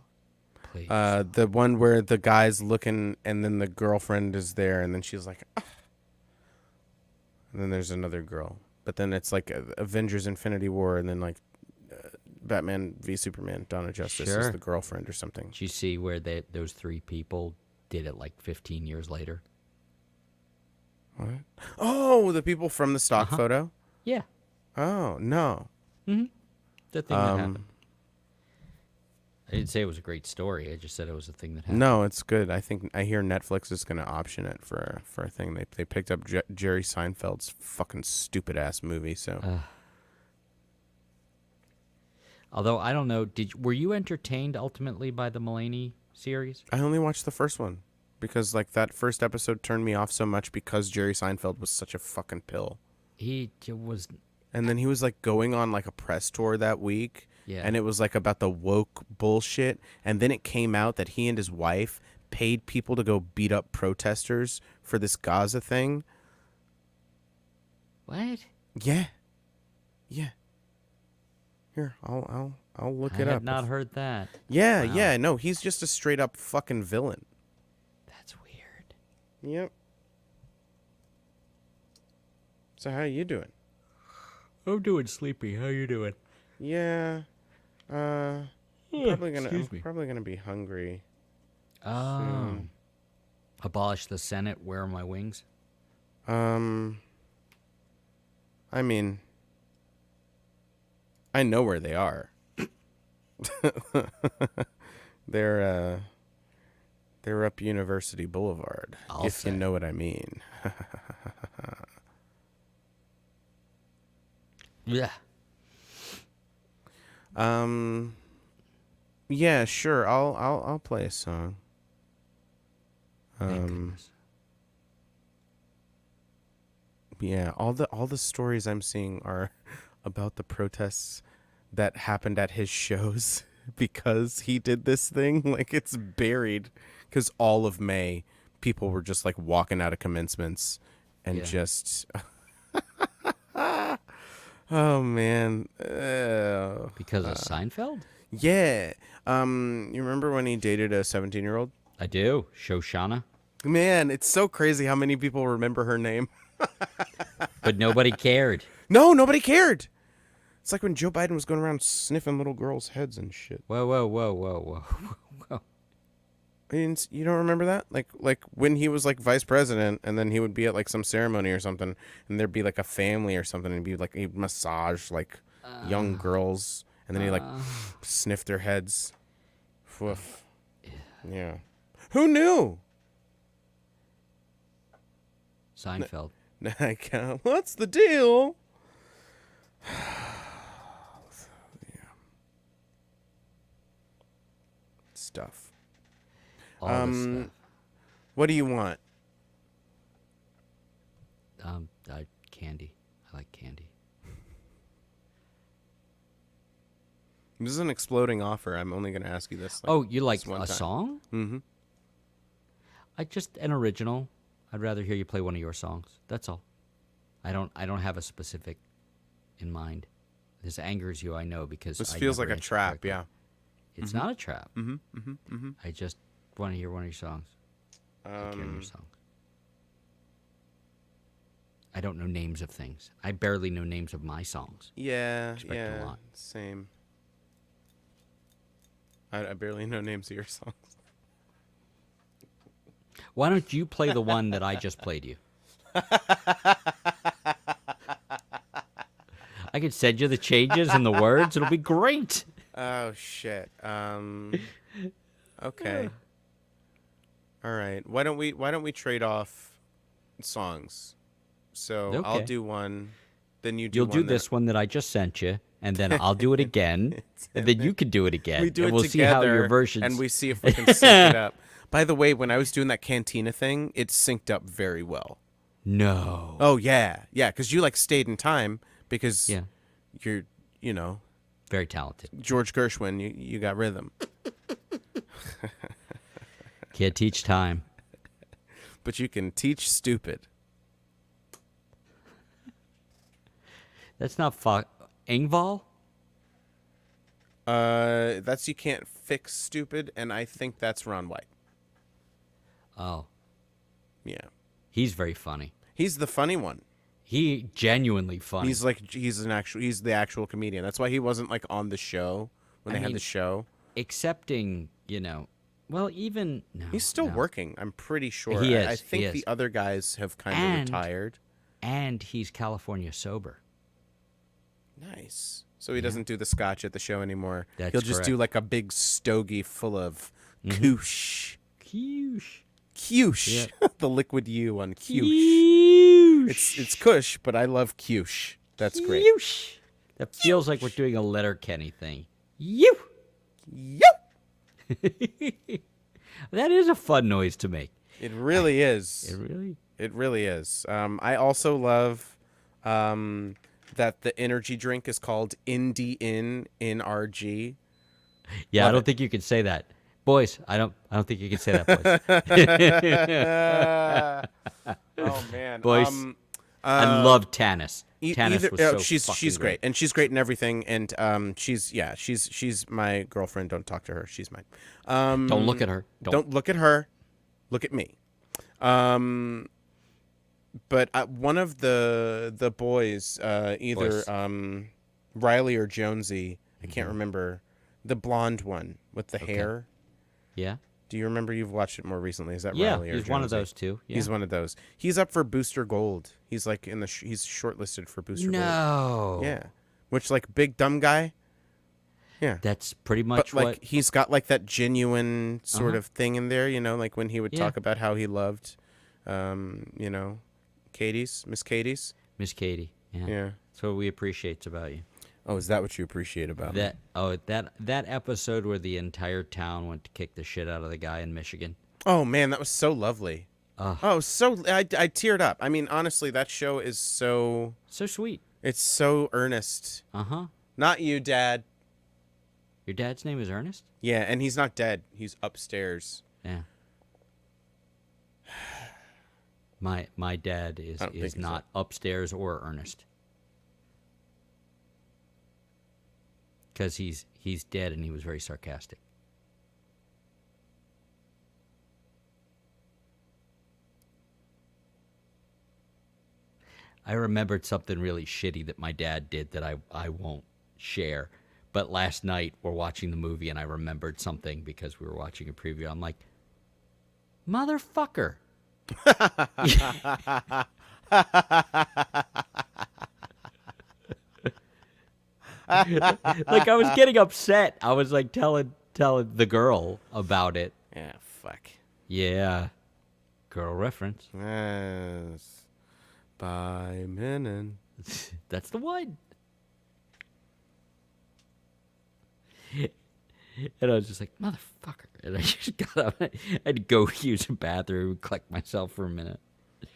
Played yourself. The one where the guy's looking and then the girlfriend is there and then she's like, "Ah." And then there's another girl. But then it's like Avengers Infinity War and then like Batman v Superman, Dawn of Justice is Sure. the girlfriend or something. Did you see where those three people did it like 15 years later? What? Oh, the people from the stock photo? Yeah. Oh, no. The thing that happened. I didn't say it was a great story. I just said it was a thing that happened. No, it's good. I hear Netflix is going to option it for a thing. They picked up Jerry Seinfeld's fucking stupid ass movie. So Although I don't know, were you entertained ultimately by the Mulaney series? I only watched the first one because like that first episode turned me off so much because Jerry Seinfeld was such a fucking pill. He was. And then he was like going on like a press tour that week. Yeah. And it was like about the woke bullshit. And then it came out that he and his wife paid people to go beat up protesters for this Gaza thing. What? Yeah. Yeah. Here, I'll look I it had up. not heard that. Yeah, Wow. yeah, no, he's just a straight up fucking villain. That's weird. Yep. So how you doing? I'm doing sleepy. How you doing? Yeah. I'm excuse me. probably gonna be hungry. Oh. Abolish the Senate. Where are my wings? I mean, I know where they are. They're up University Boulevard, I'll if say. you know what I mean. Yeah. Yeah, sure. I'll play a song. Thank goodness. Yeah, all the stories I'm seeing are about the protests that happened at his shows because he did this thing. Like, it's buried because all of May people were just like walking out of commencements and Yeah. just oh man. Because of Seinfeld? Yeah. You remember when he dated a 17-year-old? I do. Shoshana. Man, it's so crazy how many people remember her name. But nobody cared. No, nobody cared. It's like when Joe Biden was going around sniffing little girls' heads and shit. Whoa, whoa, whoa, whoa, whoa, whoa. I mean, you don't remember that? Like when he was like vice president, and then he would be at like some ceremony or something, and there'd be like a family or something, and he'd massage like young girls, and then he like sniff their heads. Woof. Yeah. Who knew? Seinfeld. What's the deal? Stuff. All this stuff. What do you want? Candy. I like candy. This is an exploding offer. I'm only going to ask you this. Oh, you like this one a time. song? Mm-hmm. An original. I'd rather hear you play one of your songs. That's all. I don't have a specific in mind. This angers you, I know, because This I feels never like a answer trap, correctly. yeah. It's not a trap. Mm-hmm. I just want to hear one of your songs. I like hearing your songs. I don't know names of things. I barely know names of my songs. Yeah, Respect a lot. same. I barely know names of your songs. Why don't you play the one that I just played you? I could send you the changes and the words. It'll be great. Oh shit. Okay. All right. Why don't we trade off songs? So I'll Okay. do one, then you do You'll one. do this one that I just sent you, and then I'll do it again, and then you can do it again. We do and it we'll together, see how your versions. and we see if we can sync it up. By the way, when I was doing that cantina thing, it synced up very well. No. Oh yeah, because you like stayed in time because Yeah. you're Very talented. George Gershwin. You got rhythm, Can't teach time. but you can teach stupid. That's not Engvall? That's You Can't Fix Stupid, and I think that's Ron White. Oh, Yeah, he's very funny. he's the funny one. He genuinely funny. He's the actual comedian. That's why he wasn't like on the show when they had mean, the show. Accepting, well, even no. He's still no. working. I'm pretty sure. He I is, think he the is. other guys have kind of And- retired. And he's California sober. Nice. So he doesn't do the scotch at the show anymore. That's He'll just do correct. like a big stogie full of koosh. Koosh. Koosh. The liquid U on koosh. Koosh. It's kush, but I love koosh. That's great. Koosh. That feels like we're doing a letter Kenny thing. You. Yep. That is a fun noise to make. It really is. It really. It really is. I also love that the energy drink is called NRG. Yeah, Love I don't it. think you can say that, boys. I don't think you can say that, boys. Oh man, Boys, I love Tanis. Tanis was so she's fucking great, and she's great in everything, and she's my girlfriend. Don't talk to her. She's mine. Don't look at her. Don't look at her. Look at me. But one of the boys, either Boys. Riley or Jonesy, I can't remember, the blonde one with the hair. Yeah. Do you remember? You've watched it more recently. Is that Yeah, Riley or he's one of Jonesy? those two. Yeah. He's one of those. He's up for Booster Gold. He's like he's shortlisted for Booster Gold. No. Yeah. Which like big dumb guy. Yeah. That's pretty much But like what. he's got like that genuine sort of thing in there, like when he would Yeah. talk about how he loved Miss Katie's. Miss Katie. Yeah. Yeah. That's what we appreciate about you. Oh, is that what you appreciate about me? That episode where the entire town went to kick the shit out of the guy in Michigan. Oh man, that was so lovely. Ugh. Oh, I teared up. I mean, honestly, that show is so So sweet. it's so earnest. Uh-huh. Not you, Dad. Your dad's name is Ernest? Yeah, and he's not dead. He's upstairs. Yeah. My dad I don't is think not upstairs or Ernest. Because he's dead and he was very sarcastic. I remembered something really shitty that my dad did that I won't share. But last night we're watching the movie and I remembered something because we were watching a preview. I'm like, motherfucker. Like I was getting upset. I was like telling the girl about it. Yeah, fuck. Yeah. Girl reference. Yes. By Menon. That's the one. And I was just like, motherfucker. And I just got up. I had to go use a bathroom, collect myself for a minute.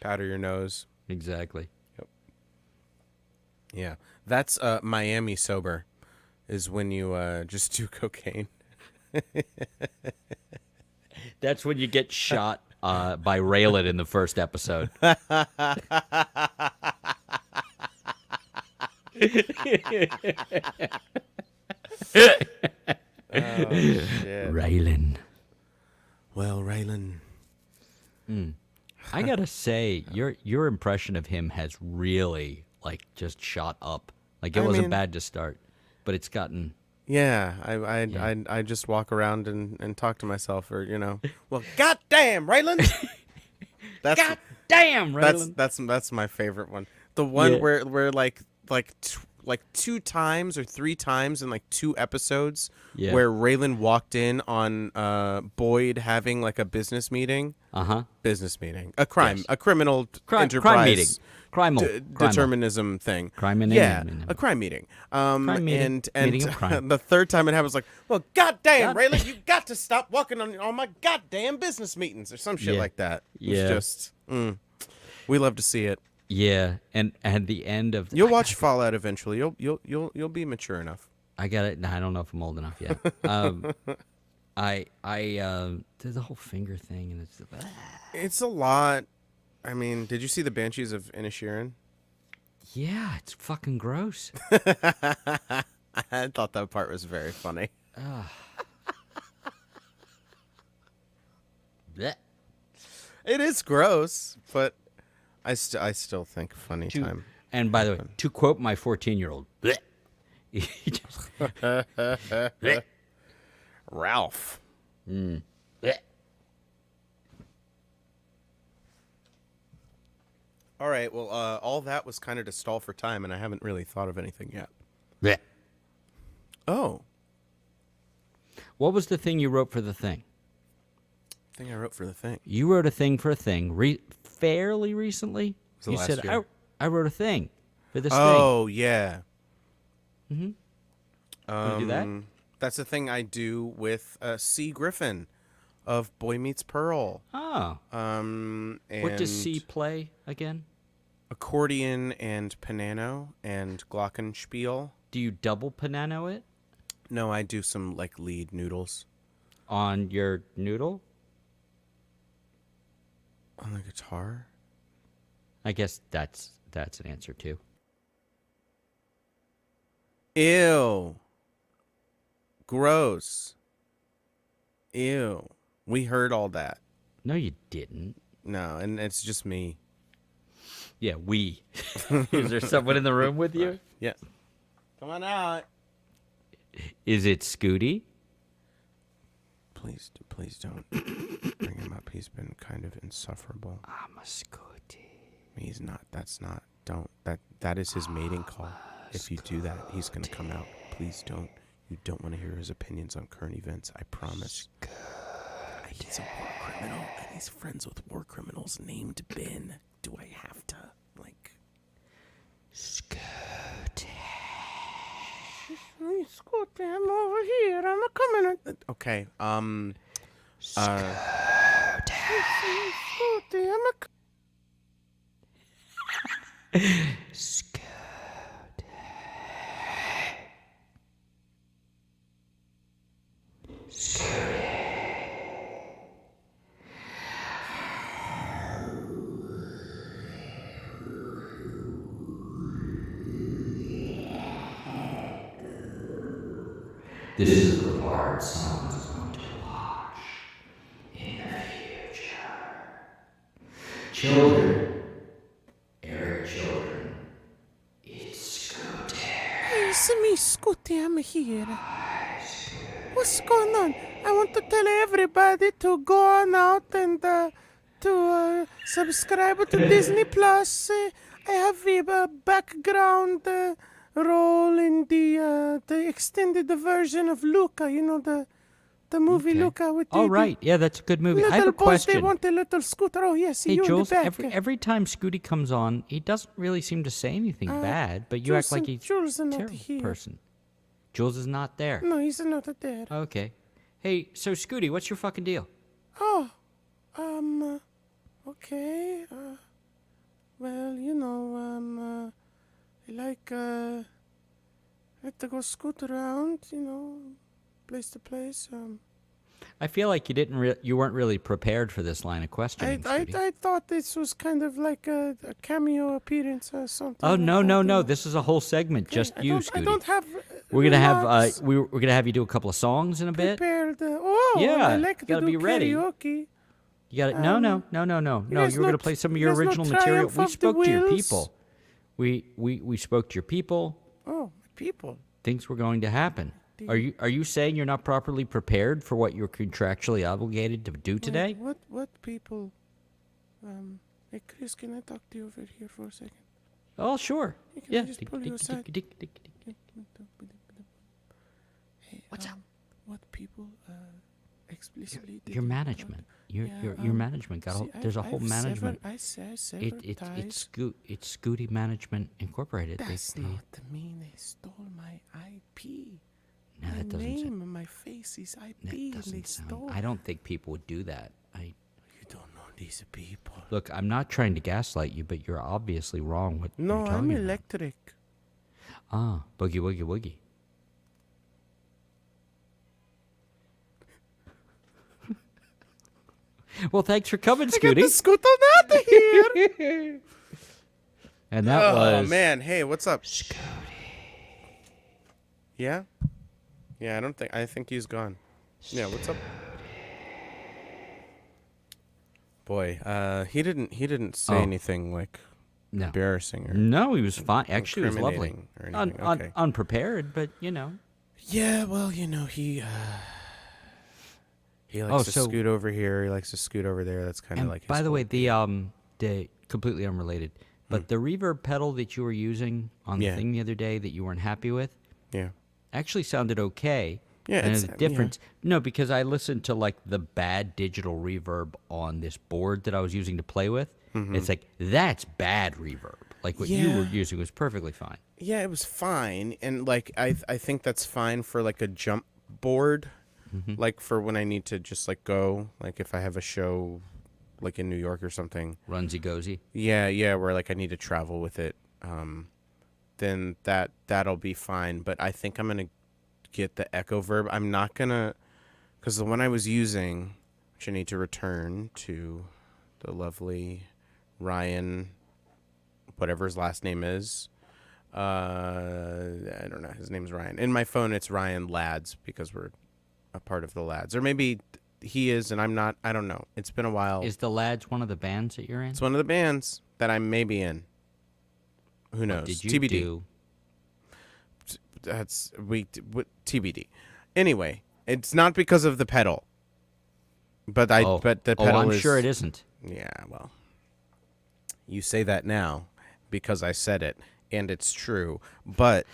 Powder your nose. Exactly. Yeah. That's Miami sober, is when you just do cocaine. That's when you get shot by Raylan in the first episode. Oh, shit. Raylan. Well, Raylan. I gotta say, your impression of him has really like just shot up. Like it I wasn't mean- bad to start, but it's gotten. Yeah, I just walk around and talk to myself, or well, goddamn, Raylan. That's God damn, Raylan. that's my favorite one. The one Yeah. where like 2 times or 3 times in like 2 episodes, Yeah. where Raylan walked in on Boyd having like a business meeting. Business meeting, a crime, Yes. a criminal Crime enterprise meeting. Criminal. determinism thing. Criminal. A crime meeting. meeting. And Meeting of crime. the third time it happened, was like, well, goddamn, God- Raylan, you got to stop walking on my goddamn business meetings or some shit Yeah. like that. Yeah. It's just, we love to see it. Yeah, and the end of You'll watch Fallout eventually. You'll be mature enough. I got it. I don't know if I'm old enough yet. I did the whole finger thing, and it's It's a lot. I mean, did you see the Banshees of Inisherin? yeah, it's fucking gross. I thought that part was very funny. Blech. It is gross, but I still think funny time. And by the way, to quote my 14-year-old, blech. He just- blech. Ralph. Blech. All right. Well, all that was kind of to stall for time, and I haven't really thought of anything yet. Blech. Oh, What was the thing you wrote for the thing? thing I wrote for the thing. You wrote a thing for a thing fairly recently. Was it You last said, year? I wrote a thing for this thing. Oh, yeah. Wanna do that? That's the thing I do with C. Griffin of Boy Meets Pearl. Oh. And What does C play again? accordion and piano and glockenspiel. Do you double piano it No, I do some like lead noodles on your noodle? on the guitar. I guess that's an answer too. Ew. Gross. Ew. We heard all that. No, you didn't. No, and it's just me. Yeah, we. Is there someone in the room with you? Yeah. Come on out. Is it Scooty? Please don't bring him up. He's been kind of insufferable. I'm a Scooty. He's not. That's not. Don't. That is his mating call. If you do that, he's gonna come out. Please don't. You don't want to hear his opinions on current events. I promise. He's a war criminal, and he's friends with war criminals named Ben. Do I have to Scooty. Scooty, I'm over here. I'm a coming. Okay. Scooty, I'm a. Scooty. This is the part someone's going to watch in the future. Children, Eric children, it's Scooter. It's me, Scooty, I'm here. What's going on? I want to tell everybody to go on out and to subscribe to Disney Plus. I have a background role in the extended version of Luca. You know the movie Okay. Luca with Oh, the right. Yeah, that's a good movie. I have little a boys. They question. want a little scooter. Oh yes, see Hey, you Jules, in the back. every time Scooty comes on, he doesn't really seem to say anything bad, but you act like he's Jules a is not terrible here. person. Jules is not there. No, he's not there. Okay. Hey, so Scooty, what's your fucking deal? Oh, okay. Well, you know, I like to go scoot around, you know, place to place. I feel like you weren't really prepared for this line of questioning, Scooty. I thought this was kind of like a cameo appearance or something. Oh like no that, no you no! know. This is a whole segment, just I you, don't, Scooty. I don't have. We're gonna have remarks we're gonna have you do a couple of songs in a bit. prepared. Oh, Yeah, I like to gotta do be ready. karaoke. You got it. No. guys You were gonna not- play some of you your guys not original material. Triumph We of the spoke to your Wills? people. We spoke to your people. Oh, people. Things were going to happen. Are you saying you're not properly prepared for what you're contractually obligated to do today? Wait, what people? Hey Chris, can I talk to you over here for a second? Oh sure. Hey, can I Yeah. just pull you aside? Hey, What's up? What people explicitly? did Your you management. Your Yeah, your management got see, there's a whole management. Severed ties. It's Scooty Management Incorporated. That's not mean they stole my IP. No, My that doesn't name sound. and my face is IP, That and they doesn't sound. stole. I don't think people would do that. You don't know these people. Look. I'm not trying to gaslight you, but you're obviously wrong. What No, you're I'm talking about. electric. Boogie woogie woogie. Well, thanks for coming, Get the Scooty. scooter out of here. And that Oh was man, hey, what's up? Scooty. Yeah, yeah. I think he's gone. Yeah, what's up? Boy, he didn't say Oh. anything like No. embarrassing or No, he was fine. Actually, he was lovely. incriminating or anything. Okay. Unprepared, but you know. Yeah, well, you know, he likes Oh, to so- scoot over here. He likes to scoot over there. That's kind of And like. by his the way, whole- the completely unrelated, but the reverb pedal that you were using on the Yeah. thing the other day that you weren't happy with yeah, actually sounded okay. Yeah, and it's- the difference. No, because I listened to like the bad digital reverb on this board that I was using to play with. It's like that's bad reverb. Like what you Yeah. were using was perfectly fine. yeah, it was fine, and like I think that's fine for like a jump board, like for when I need to just like go, like if I have a show, like in New York or something. Runsy gozy. Yeah, where like I need to travel with it, then that'll be fine. But I think I'm gonna get the echo verb. I'm not gonna, because the one I was using, which I need to return to, the lovely Ryan, whatever his last name is. I don't know. His name's Ryan. In my phone, it's Ryan Lads because we're a part of the Lads, or maybe he is and I'm not. I don't know. It's been a while. Is the Lads one of the bands that you're in? It's one of the bands that I may be in. Who knows? Did you TBD. do? That's TBD. Anyway, it's not because of the pedal. But the pedal I'm is. sure it isn't. Yeah, well, you say that now because I said it, and it's true. But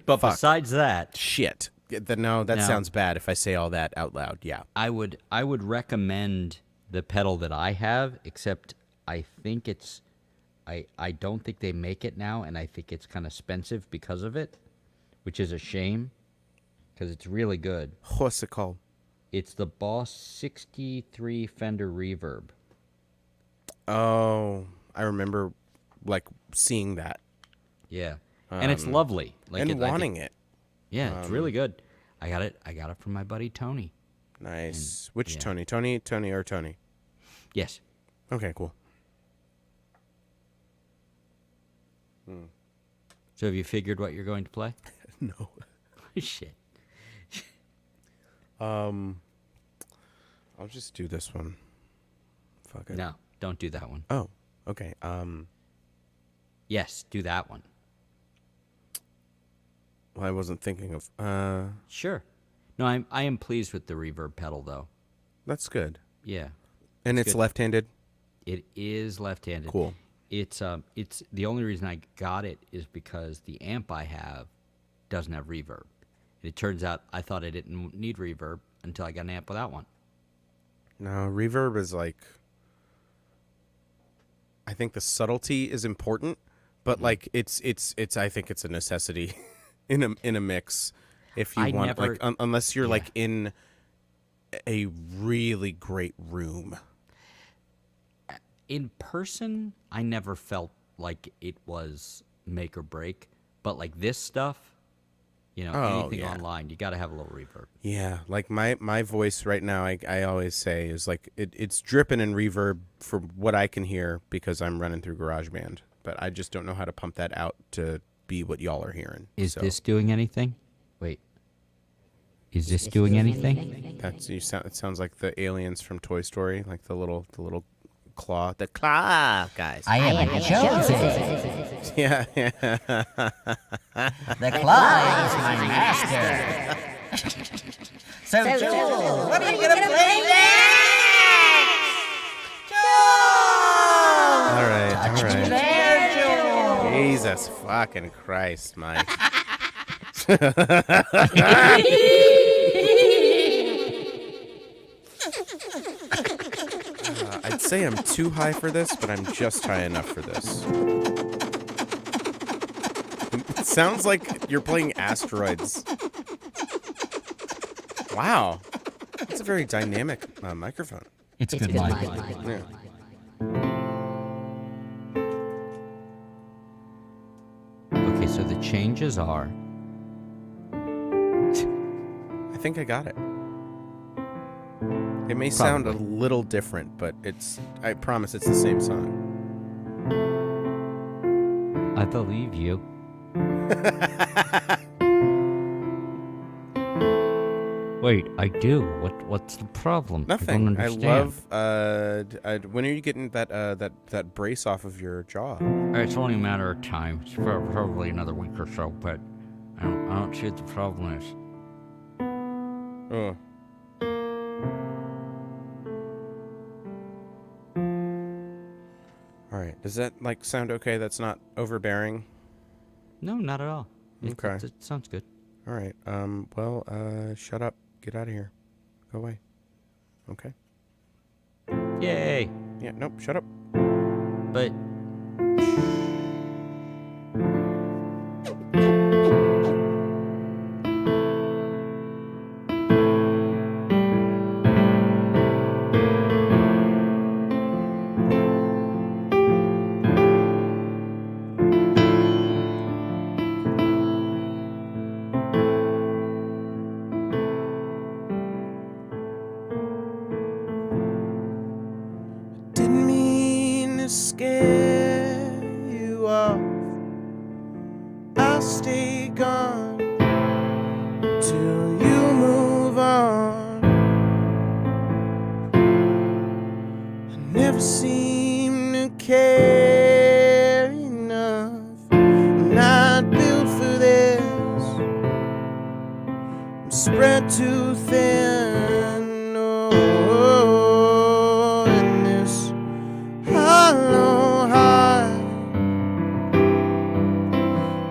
But besides that, shit, no, that No. sounds bad if I say all that out loud. Yeah. I would recommend the pedal that I have, except I think it's I don't think they make it now, and I think it's kind of expensive because of it, which is a shame because it's really good. What's it called? It's the Boss 63 Fender Reverb. Oh, I remember like seeing that Yeah, and it's lovely. Like and I think- wanting it. Yeah, it's really good. I got it from my buddy Tony. Nice. Which yeah. Tony? Tony or Tony? Yes. Okay, cool. So have you figured what you're going to play? No. Shit. I'll just do this one. Fuck it. No, don't do that one. Oh, okay. Yes, do that one. I wasn't thinking of. Sure. No, I am pleased with the reverb pedal though. That's good. Yeah. And it's good. left-handed. It is left-handed. Cool. It's the only reason I got it is because the amp I have doesn't have reverb. It turns out I thought I didn't need reverb until I got an amp without one. No, reverb is like. I think the subtlety is important, but like it's. I think it's a necessity in a mix. If you I want, never- like, unless you're yeah. like in a really great room. In person, I never felt like it was make or break, but like this stuff, Oh, anything yeah. online, you got to have a little reverb. Yeah, like my voice right now, I always say is like it's dripping in reverb from what I can hear because I'm running through GarageBand, but I just don't know how to pump that out to be what y'all are hearing. Is So this doing anything? Wait. Is this doing anything? that's it sounds like the aliens from Toy Story, like the little claw, the claw guys. I am chosen. Yeah, yeah. The claw is my master. So, Joel, what are you gonna play next? Joel! All right, all right. There, Joel. Jesus fucking Christ, Mike. I'd say I'm too high for this, but I'm just high enough for this. It sounds like you're playing Asteroids. Wow. It's a very dynamic microphone. It's good mic. Yeah. Okay, so the changes are I think I got it. It may sound a little different, but I promise it's the same song. I believe you. Wait, I do. What's the problem? Nothing. I don't I understand. love when are you getting that brace off of your jaw? It's only a matter of time. It's probably another week or so, but I don't see what the problem is. Oh. All right. Does that like sound okay? That's not overbearing. No, not at all. Okay. It sounds good. All right. Well, shut up. Get out of here. Go away. Okay. Yay! Yeah. Nope. Shut up. But Didn't mean to scare you off. I'll stay gone till you move on. I never seem to care enough. I'm not built for this. I'm spread too thin. Oh, in this hollow heart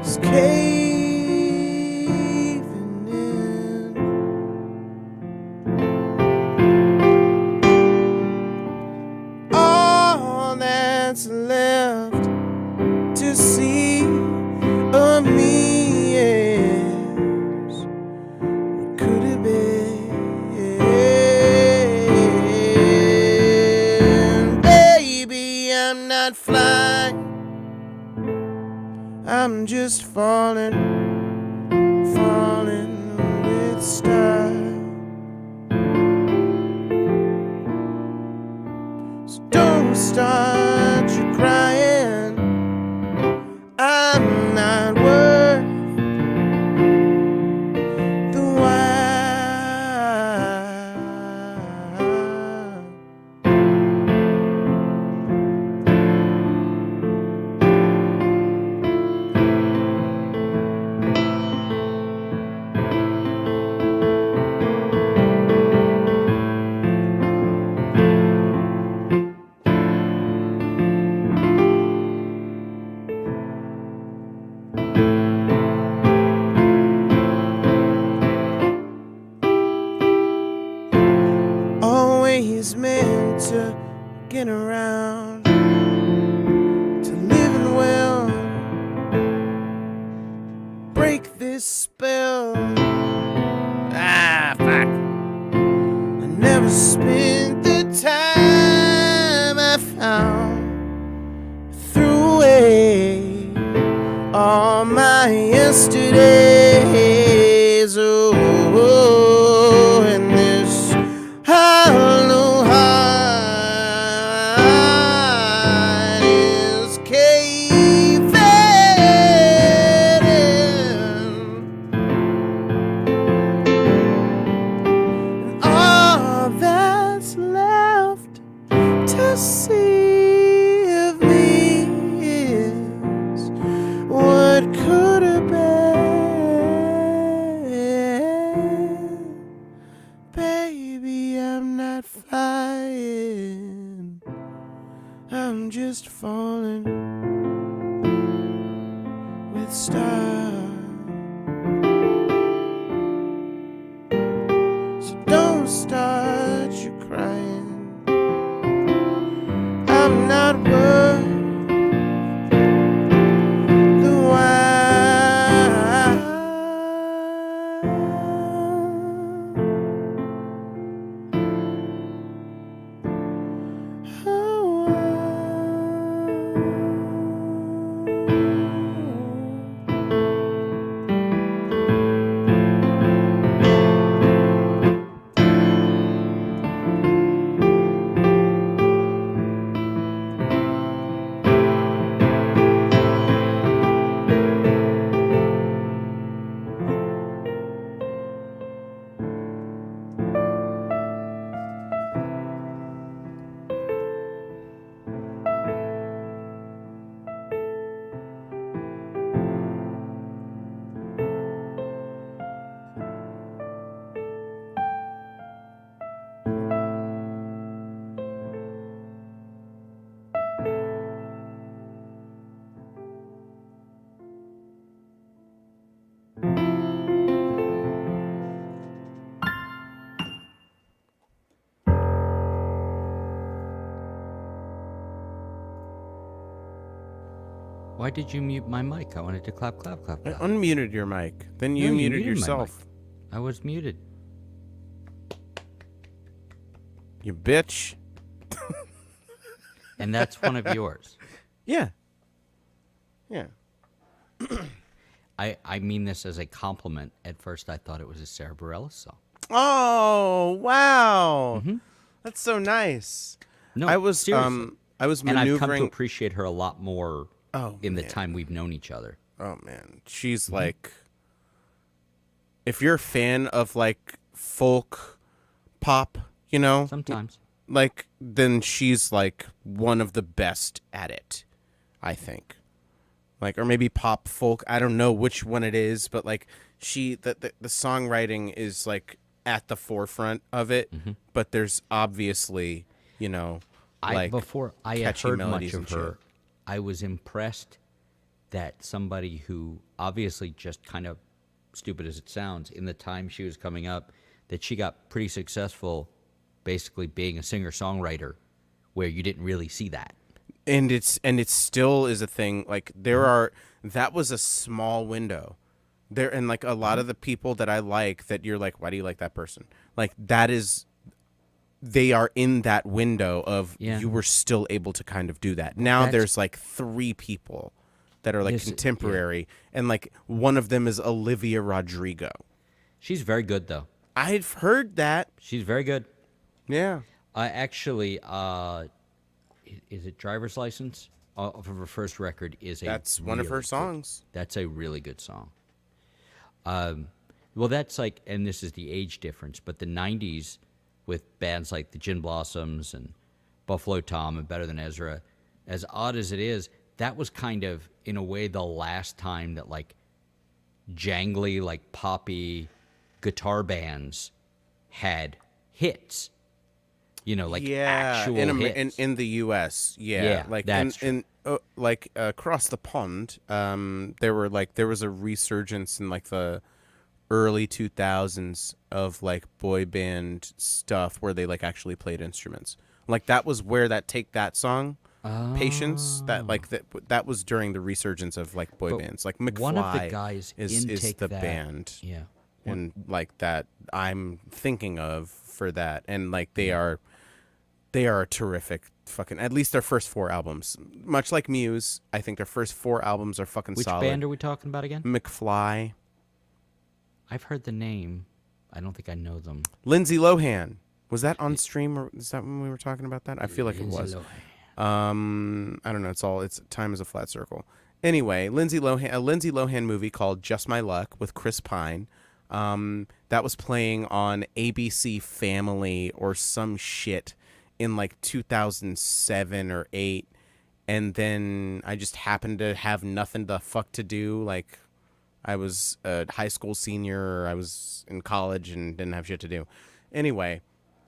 is caving in. All that's left to see of me is what could have been. Baby, I'm not flying, I'm just falling with style. So don't start your crying. I'm not worth the while. is meant to get around to living well. Break this spell. Ah, fuck. I never spent the time I found. Threw away all my yesterdays. Oh, and this hollow heart is caving in. All that's left to see of me is what could have been. Baby, I'm not flying, I'm just falling with stars. So don't start you crying. I'm not worth the while. Why did you mute my mic? I wanted to clap, clap, clap, I clap. unmuted your mic. Then No, you you muted muted my yourself. I was muted. You bitch. And that's one of yours. Yeah. Yeah. I mean this as a compliment. At first, I thought it was a Sarah Bareilles song. Oh, wow. That's so nice. No, I was seriously. I was And I've come to maneuvering. appreciate her a lot more in the man. time we've known each other. Oh man, she's like, if you're a fan of like folk pop, you know, Sometimes. like then she's like one of the best at it, I think. Like, or maybe pop folk. I don't know which one it is, but like the songwriting is like at the forefront of it. But there's obviously, you know, like Before I had catchy heard melodies much and of her, shit. I was impressed that somebody who obviously just kind of stupid as it sounds, in the time she was coming up, that she got pretty successful basically being a singer-songwriter where you didn't really see that. And it still is a thing. Like that was a small window there. And like a lot of the people that I like that you're like, why do you like that person? Like they are in that window of you were still able to kind of do that. Now there's like 3 people that are like contemporary, and like one of them is Olivia Rodrigo. She's very good, though. I've heard that. She's very good. Yeah. Actually, is it Driver's License? Of her first record is That's one of her songs. That's a really good song. Well, that's like, and this is the age difference, but the 90s with bands like the Gin Blossoms and Buffalo Tom and Better Than Ezra, as odd as it is, that was kind of, in a way, the last time that like jangly, like poppy guitar bands had hits. You know, like actual hits. In the U.S. Yeah, like that's true. across the pond, there was a resurgence in like the early 2000s of like boy band stuff where they like actually played instruments. Like that was where that Take That song, Patience, that was during the resurgence of like boy But bands. Like one of the McFly guys is in Take the That, band. yeah, And like that I'm thinking of for that. And like they are a terrific fucking, at least their first 4 albums. Much like Muse, I think their first 4 albums are fucking which solid. band are we talking about again? McFly. I've heard the name. I don't think I know them. Lindsay Lohan. Was that on stream, or is that when we were talking about that? I feel like Lindsay it was. Lohan. I don't know. It's time is a flat circle. Anyway, a Lindsay Lohan movie called Just My Luck with Chris Pine. That was playing on ABC Family or some shit in like 2007 or 8. And then I just happened to have nothing the fuck to do. Like I was a high school senior, or I was in college and didn't have shit to do. Anyway,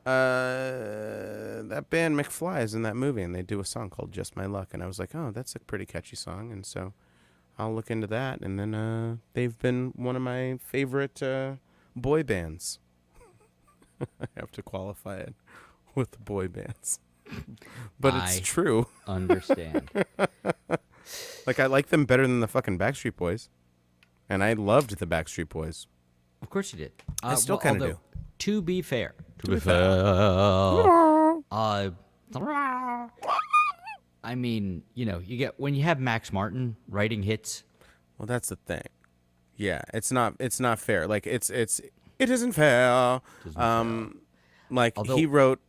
that band McFly is in that movie, and they do a song called Just My Luck. And I was like, oh, that's a pretty catchy song. And so I'll look into that. And then they've been one of my favorite boy bands. I have to qualify it with boy bands. But it's true. Understand. Like, I like them better than the fucking Backstreet Boys. And I loved the Backstreet Boys. Of course you did. I still kinda although, do. To be fair. I mean, you know, you get when you have Max Martin writing hits. Well, that's the thing. Yeah, it's not fair. Like it isn't fair. Like Although- he wrote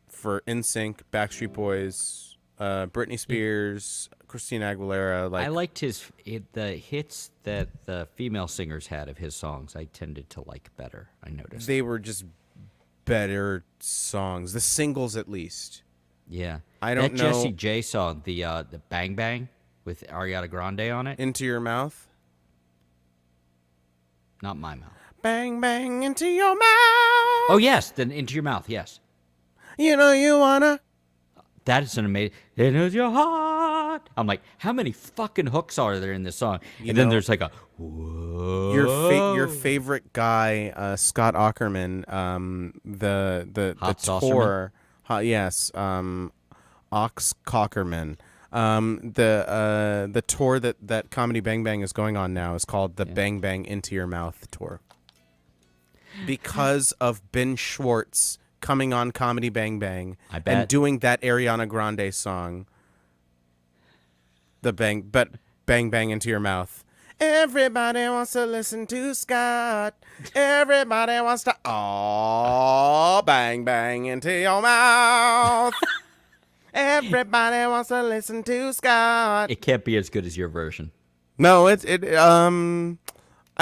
for NSYNC, Backstreet Boys, Britney Spears, Christina Aguilera. Like I liked the hits that the female singers had of his songs. I tended to like better. I noticed. they were just better songs. The singles, at least. Yeah, I don't that know- Jessie J song, the Bang Bang with Ariana Grande on it. Into Your Mouth. Not my mouth. Bang bang into your mouth. Oh yes, then Into Your Mouth. Yes, You know you wanna. that is an amazing. It is your heart. I'm like, how many fucking hooks are there in this song? And then know- there's like a whoa. Your favorite guy, Scott Aukerman, the Hot tour, yes, Ox Cockerman, the tour that Comedy Bang Bang is going on now is called the Bang Bang Into Your Mouth tour, because of Ben Schwartz coming on Comedy Bang Bang I bet. and doing that Ariana Grande song, Bang Bang Into Your Mouth. Everybody wants to listen to Scott. Everybody wants to bang bang into your mouth. Everybody wants to listen to Scott. It can't be as good as your version. No, I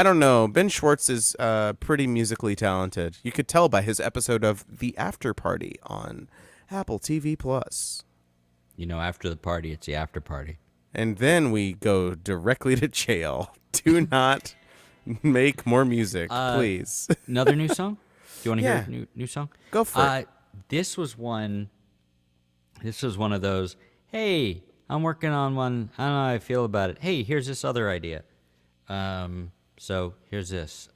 don't know. Ben Schwartz is pretty musically talented. You could tell by his episode of The After Party on Apple TV Plus. You know, after the party, it's the after party. And then we go directly to jail. Do not make more music, please. Another new song? Do you want to Yeah. hear a new song? Go for it. This was one of those, hey, I'm working on one. I don't know how I feel about it. Hey, here's this other idea. So here's this.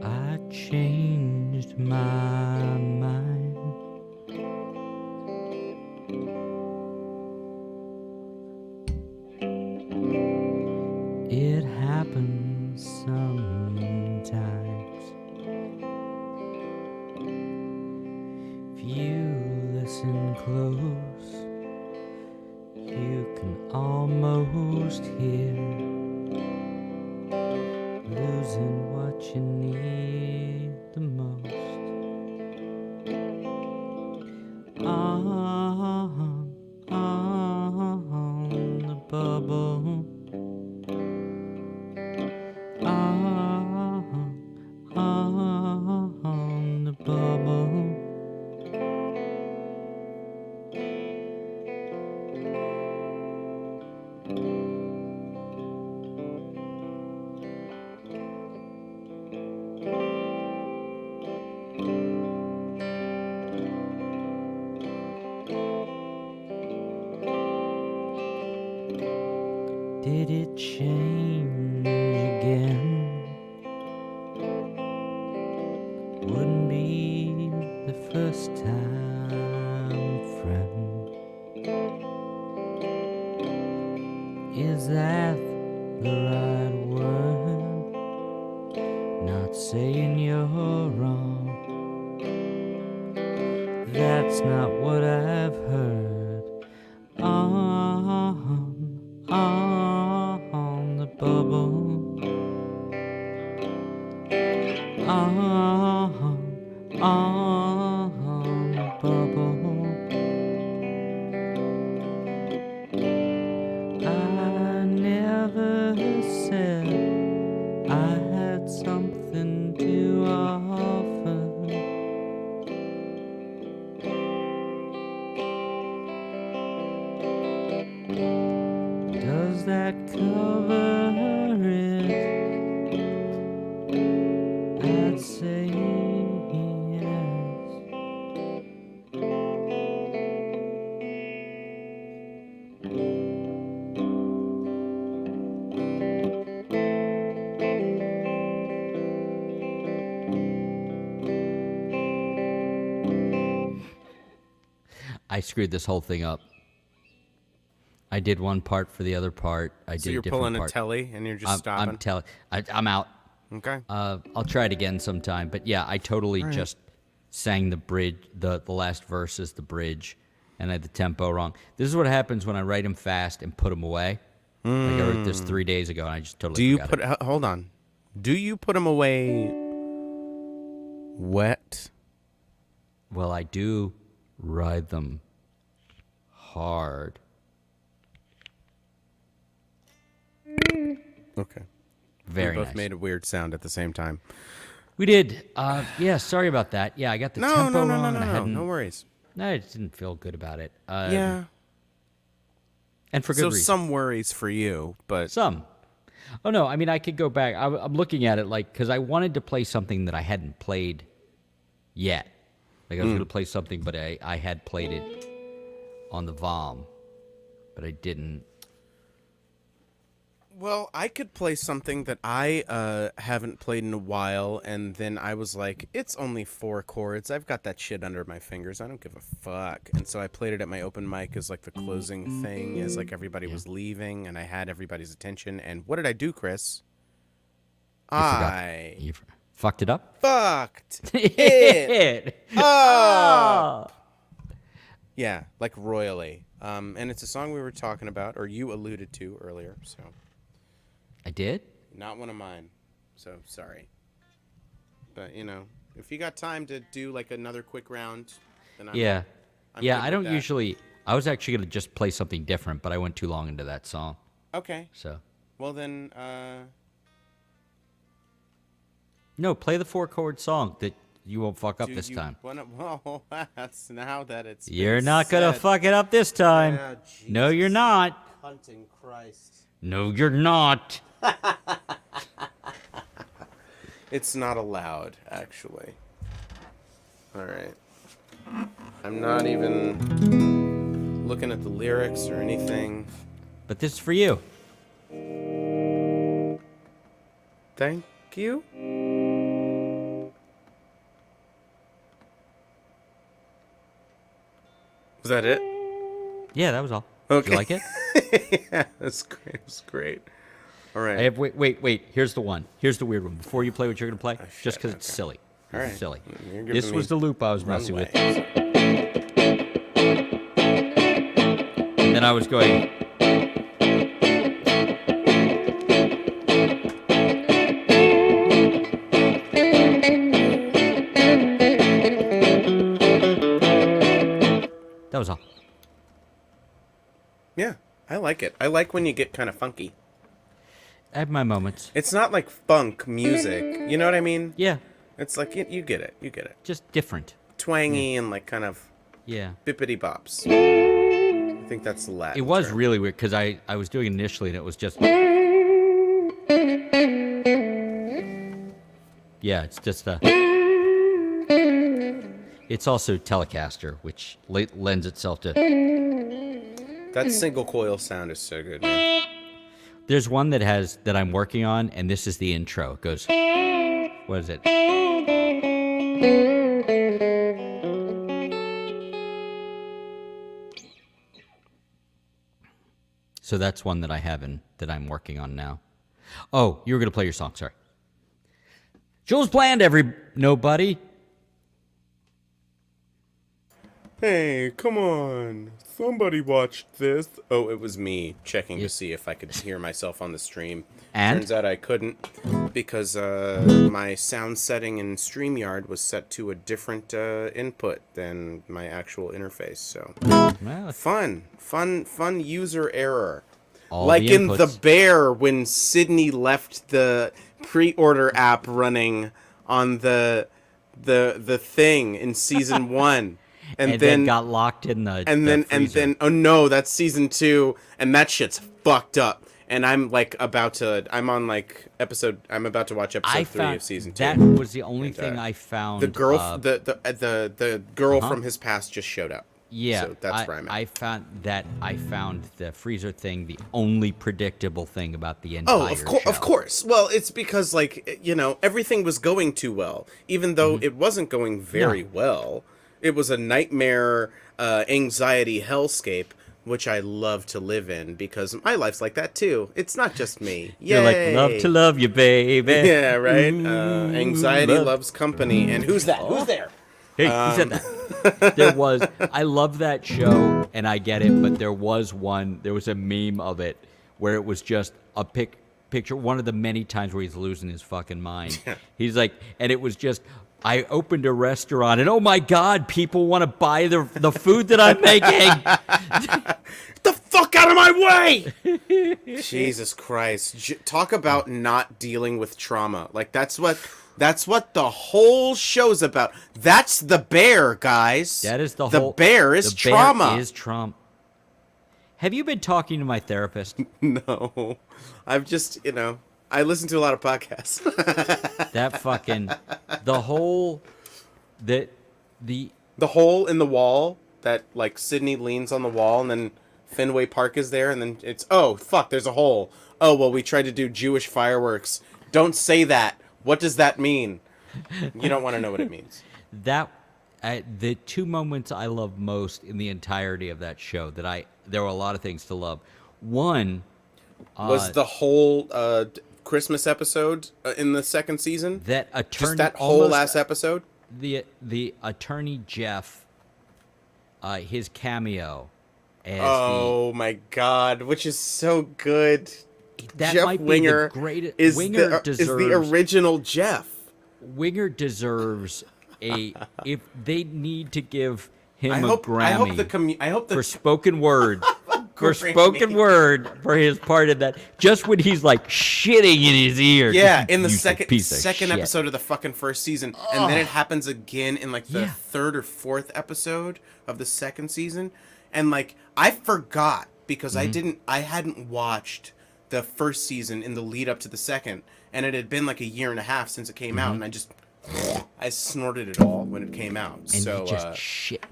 I changed my mind. It happens sometimes. If you listen close, you can almost hear losing what you need the most. On the bubble. On the bubble. Did it change again? Wouldn't be the first time, friend. Is that the right word? Not saying you're wrong. That's not what I've heard. On the bubble. On the bubble. I never said I had something to offer. Does that cover it? I'd say yes. I screwed this whole thing up. I did one part for the other part. I So did you're a different pulling part. a telly and you're just stopping? I'm out. Okay. I'll try it again sometime. But yeah, I totally just sang the bridge. The last verse is the bridge, and I had the tempo wrong. This is what happens when I write them fast and put them away. Like I wrote this 3 days ago, and I just totally forgot it. Hold on. Do you put them away wet? Well, I do ride them hard. Okay. Very We both nice. made a weird sound at the same time. We did. Yeah, sorry about that. Yeah, I got the tempo wrong. And I hadn't, no worries. No, I just didn't feel good about it. Yeah. And for good So reason. some worries for you, but Some. Oh, no, I mean, I could go back. I'm looking at it like, because I wanted to play something that I hadn't played yet. Like, I was going to play something, but I had played it on the VOM, but I didn't. well, I could play something that I haven't played in a while, and then I was like, it's only 4 chords. I've got that shit under my fingers. I don't give a fuck. And so I played it at my open mic as like the closing thing, as like everybody was leaving, and I had everybody's attention. And what did I do, Chris? I You fucked it up? fucked it It. up. Yeah, like royally. And it's a song we were talking about, or you alluded to earlier. So I did? not one of mine. So sorry. But you know, if you got time to do like another quick round, then I'm Yeah. I'm Yeah, good I with don't that. usually. I was actually going to just play something different, but I went too long into that song. Okay. So. Well then, No, play the 4-chord song that you won't fuck up do this you time. wanna? Well, that's now that it's. You're been not going to said. fuck it up this time. Yeah, No, you're Jesus not. Hunting Christ. No, you're not. It's not allowed, actually. All right. I'm not even looking at the lyrics or anything. But this is for you. Thank you. Was that it? Yeah, that was all. Okay. Did you like it? Yeah, that's great. It was great. All right. I have, wait. Here's the one. Here's the weird one. Before you play what you're going to play, shit, just because it's okay. silly. All It's right. silly. You're giving This was me the loop I was messing with. runway. And then I was going. That was all. Yeah, I like it. I like when you get kind of funky. I have my moments. It's not like funk music. You know what I mean? Yeah, It's like you get it. You get it. just different. Twangy and like kind of Yeah. bippity bops. I think that's the Latin. It was term. really weird because I was doing it initially and it was just. Yeah, it's just a. It's also Telecaster, which lends itself to. That single coil sound is so good, man. There's one that I'm working on, and this is the intro. It goes, what is it? So that's one that I haven't, that I'm working on now. Oh, you were going to play your song, sorry. Jules Bland, nobody. Hey, come on. Somebody watched this. Oh, it was me checking to see if I could hear myself on the stream. And? Turns out I couldn't because my sound setting in StreamYard was set to a different input than my actual interface. So Well, fun user error. all Like the in The inputs. Bear when Sydney left the pre-order app running on the thing in season 1. And then got locked in the freezer. Oh no, that's season 2, and that shit's fucked up. And I'm about to watch episode 3 of season 2. That was the only thing I found. The girl, the girl from his past just showed up. Yeah, so that's where I'm at. I found the freezer thing the only predictable thing about the entire show. Of course. Well, it's because everything was going too well, even though it wasn't going very well. It was a nightmare, anxiety hellscape, which I love to live in because my life's like that too. It's not just me. You're like, love to love you, baby. Yeah, right. Anxiety loves company, and who's that? Who's there? Hey, he said that. I love that show, and I get it, but there was a meme of it where it was just a picture, one of the many times where he's losing his fucking mind. He's like, and it was just, I opened a restaurant, and oh my God, people want to buy the food that I'm making. Get the fuck out of my way! Jesus Christ. Talk about not dealing with trauma. That's what the whole show's about. That's The Bear, guys. That is the Bear is trauma. The Bear is trauma. Have you been talking to my therapist? No. I've just, I listen to a lot of podcasts. That fucking the hole in the wall that Sydney leans on the wall and then Fenway Park is there and then it's there's a hole. Oh well, we tried to do Jewish fireworks. Don't say that. What does that mean? You don't want to know what it means. The two moments I love most in the entirety of that show there were a lot of things to love. One was the whole Christmas episode in the second season. That attorney, just that whole last episode. The attorney Jeff, his cameo. As my God, which is so good. That Jeff might Winger be the greatest. Is deserves, is the original Jeff. Winger deserves if they need to give him a Grammy. I hope for spoken word. For spoken word for his part in that, just when he's shitting in his ear. Yeah, in the second shit. episode of the fucking first season, and then it happens again in the third or fourth episode of the second season, and I forgot because I hadn't watched the first season in the lead up to the second, and it had been a year and a half since it came out, and I snorted it all when it came out. And so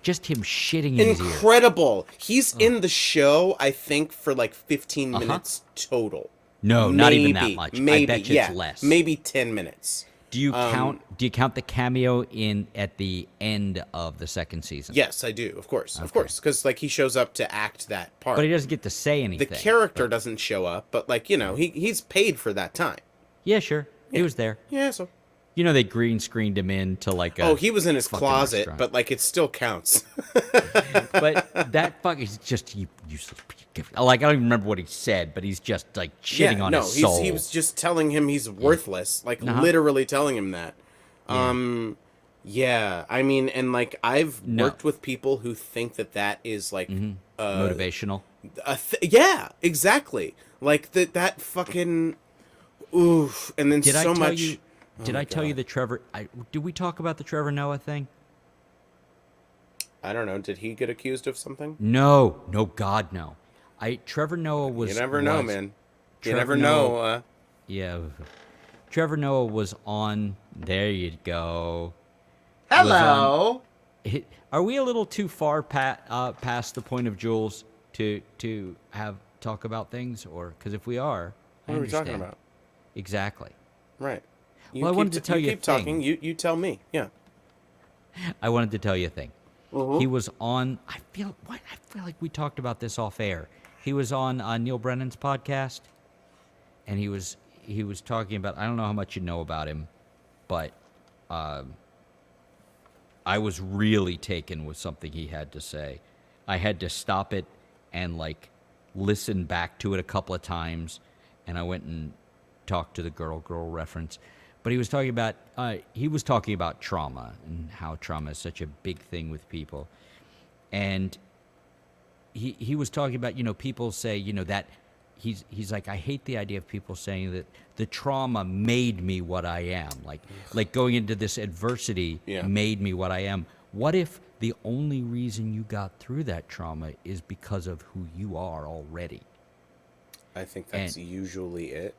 just him shitting in his ear. Incredible. He's in the show, I think, for 15 minutes total. No, not even that much. Maybe, I bet you it's less. Maybe 10 minutes. Do you count the cameo at the end of the second season? Yes, I do. Of course, because he shows up to act that part. But he doesn't get to say anything. The character doesn't show up, but he's paid for that time. Yeah, sure. Yeah. He was there. Yeah, so. They green screened him into he was in his closet, restaurant. but it still counts. But that fuck is just useless. I don't even remember what he said, but he's just shitting on his soul. He was just telling him he's worthless, literally telling him that. Yeah, I mean, and I've worked with people who think that is motivational. Yeah, exactly. That fucking oof, and then Did so I tell much. You, did I tell you the Trevor? Did we talk about the Trevor Noah thing? I don't know. Did he get accused of something? No, God, no. Trevor Noah was. You never know, man. You never know. Yeah. Trevor Noah was on. There you go. Hello. Are we a little too far past the point of Jules to talk about things, or because if we are, What are we talking understand. about? Exactly. Right. Well, I wanted to tell you a keep talking. thing. You tell me. Yeah. I wanted to tell you a thing. Mm-hmm. He was on. I feel like we talked about this off air. He was on Neil Brennan's podcast, and he was talking about. I don't know how much you know about him, but I was really taken with something he had to say. I had to stop it and like listen back to it a couple of times, and I went and talked to the girl reference. But he was talking about trauma and how trauma is such a big thing with people. And he was talking about, people say, that he's like, I hate the idea of people saying that the trauma made me what I am. Like going into this adversity made me what I am. What if the only reason you got through that trauma is because of who you are already? I think that's usually it.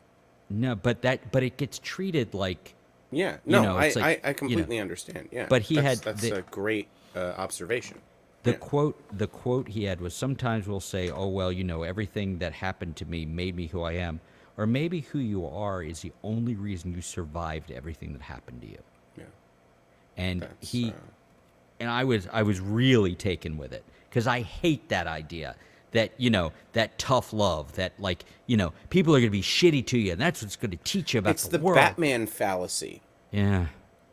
No, but it gets treated like it's like, I completely understand. Yeah, but that's a great observation. The quote he had was, sometimes we'll say, oh well, everything that happened to me made me who I am, or maybe who you are is the only reason you survived everything that happened to you. Yeah, and and I was really taken with it, because I hate that idea. That, that tough love, that people are going to be shitty to you, and that's what's going to teach you about the world. It's the Batman fallacy. Yeah.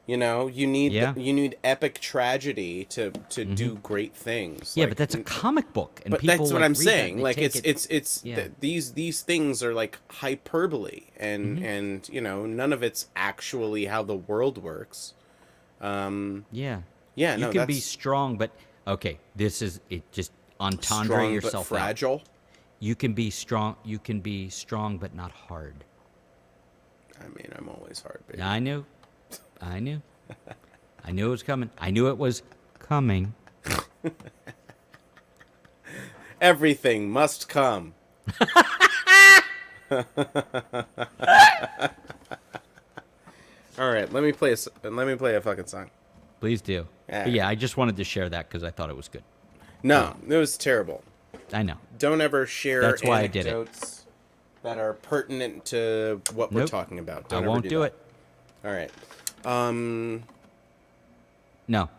You need epic tragedy to do great things. Yeah, but that's a comic book, and but people that's what I'm saying. Like these things are like hyperbole, and none of it's actually how the world works. Yeah. No, you can be strong, but okay, this is it. Just entendre strong yourself but fragile. out. You can be strong. You can be strong, but not hard. I mean, I'm always hard, baby. I knew. I knew it was coming. I knew it was coming. Everything must come. All right, let me play a fucking song. Please do. Yeah, I just wanted to share that because I thought it was good. No, it was terrible. I know. Don't ever share That's why I did it. anecdotes that are pertinent to what we're talking about. Don't I won't do it. All right. No.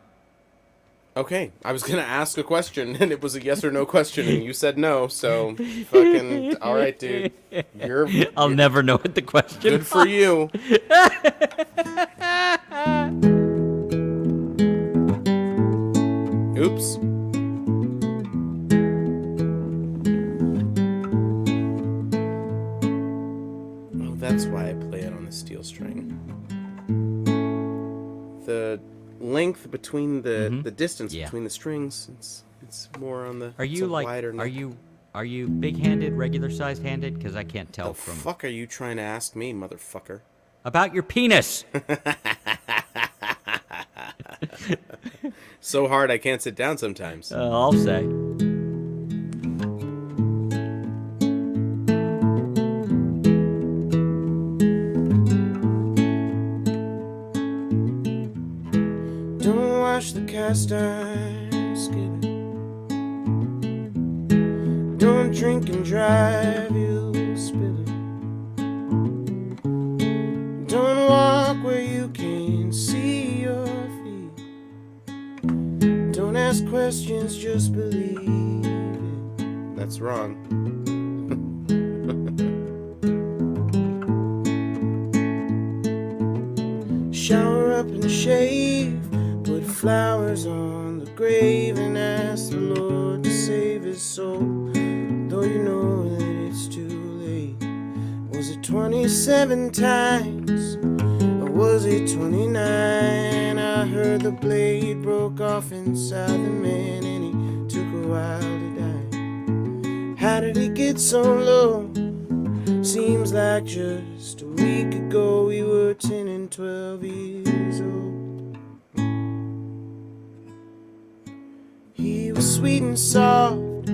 Okay, I was gonna ask a question, and it was a yes or no question, and you said no. So, fucking all right, dude. I'll never know what the question. Good for you. Oops. Oh, that's why I play it on the steel string. The length between the distance between the strings, it's more on the. Are you like? wider neck. Are you big-handed, regular-sized handed? Because I can't tell The from. fuck are you trying to ask me, motherfucker? About your penis. So hard I can't sit down sometimes. I'll say. Don't wash the cast iron skillet. Don't drink and drive, you'll spill it. Don't walk where you can't see your feet. Don't ask questions, just believe it. That's wrong. Shower up and shave, put flowers on the grave, and ask the Lord to save his soul, though you know that it's too late. Was it 27 times, or was it 29? I heard the blade broke off inside the man, and he took a while to die. How did it get so low? Seems like just a week ago we were 10 and 12 years old. He was sweet and soft,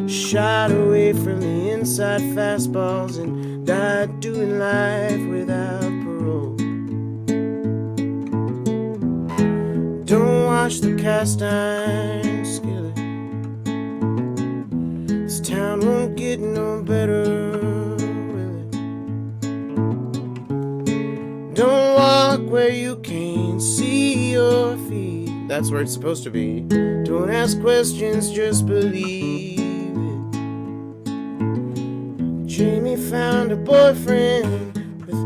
shot away from the inside fastballs, and died doing life without parole. Don't wash the cast iron skillet. This town won't get no better, will it? where you can't see your feet. That's where it's supposed to be. Don't ask questions, just believe it. Jamie found a boyfriend with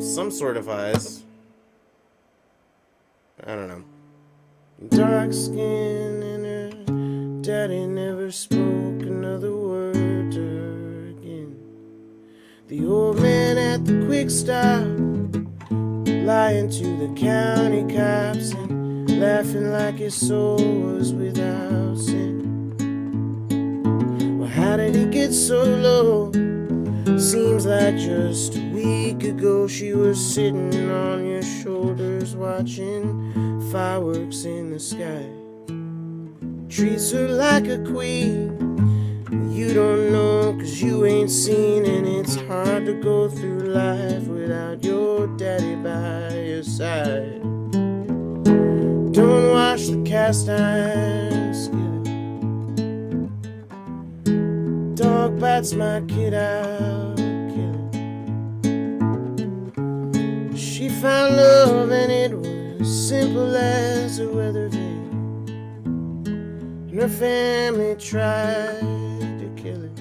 some sort of eyes. I don't know. Dark skin and her daddy never spoke another word to her again. The old man at the quick stop, lying to the county cops and laughing like his soul was without sin. Well, how did he get so low? Seems like just a week ago she was sitting on your shoulders watching fireworks in the sky. Treats her like a queen. You don't know 'cause you ain't seen, and it's hard to go through life without your daddy by your side. Don't wash the cast iron skillet. Dog bites my kid, I'll kill it. She found love and it was simple as a weather vane, and her family tried to kill it.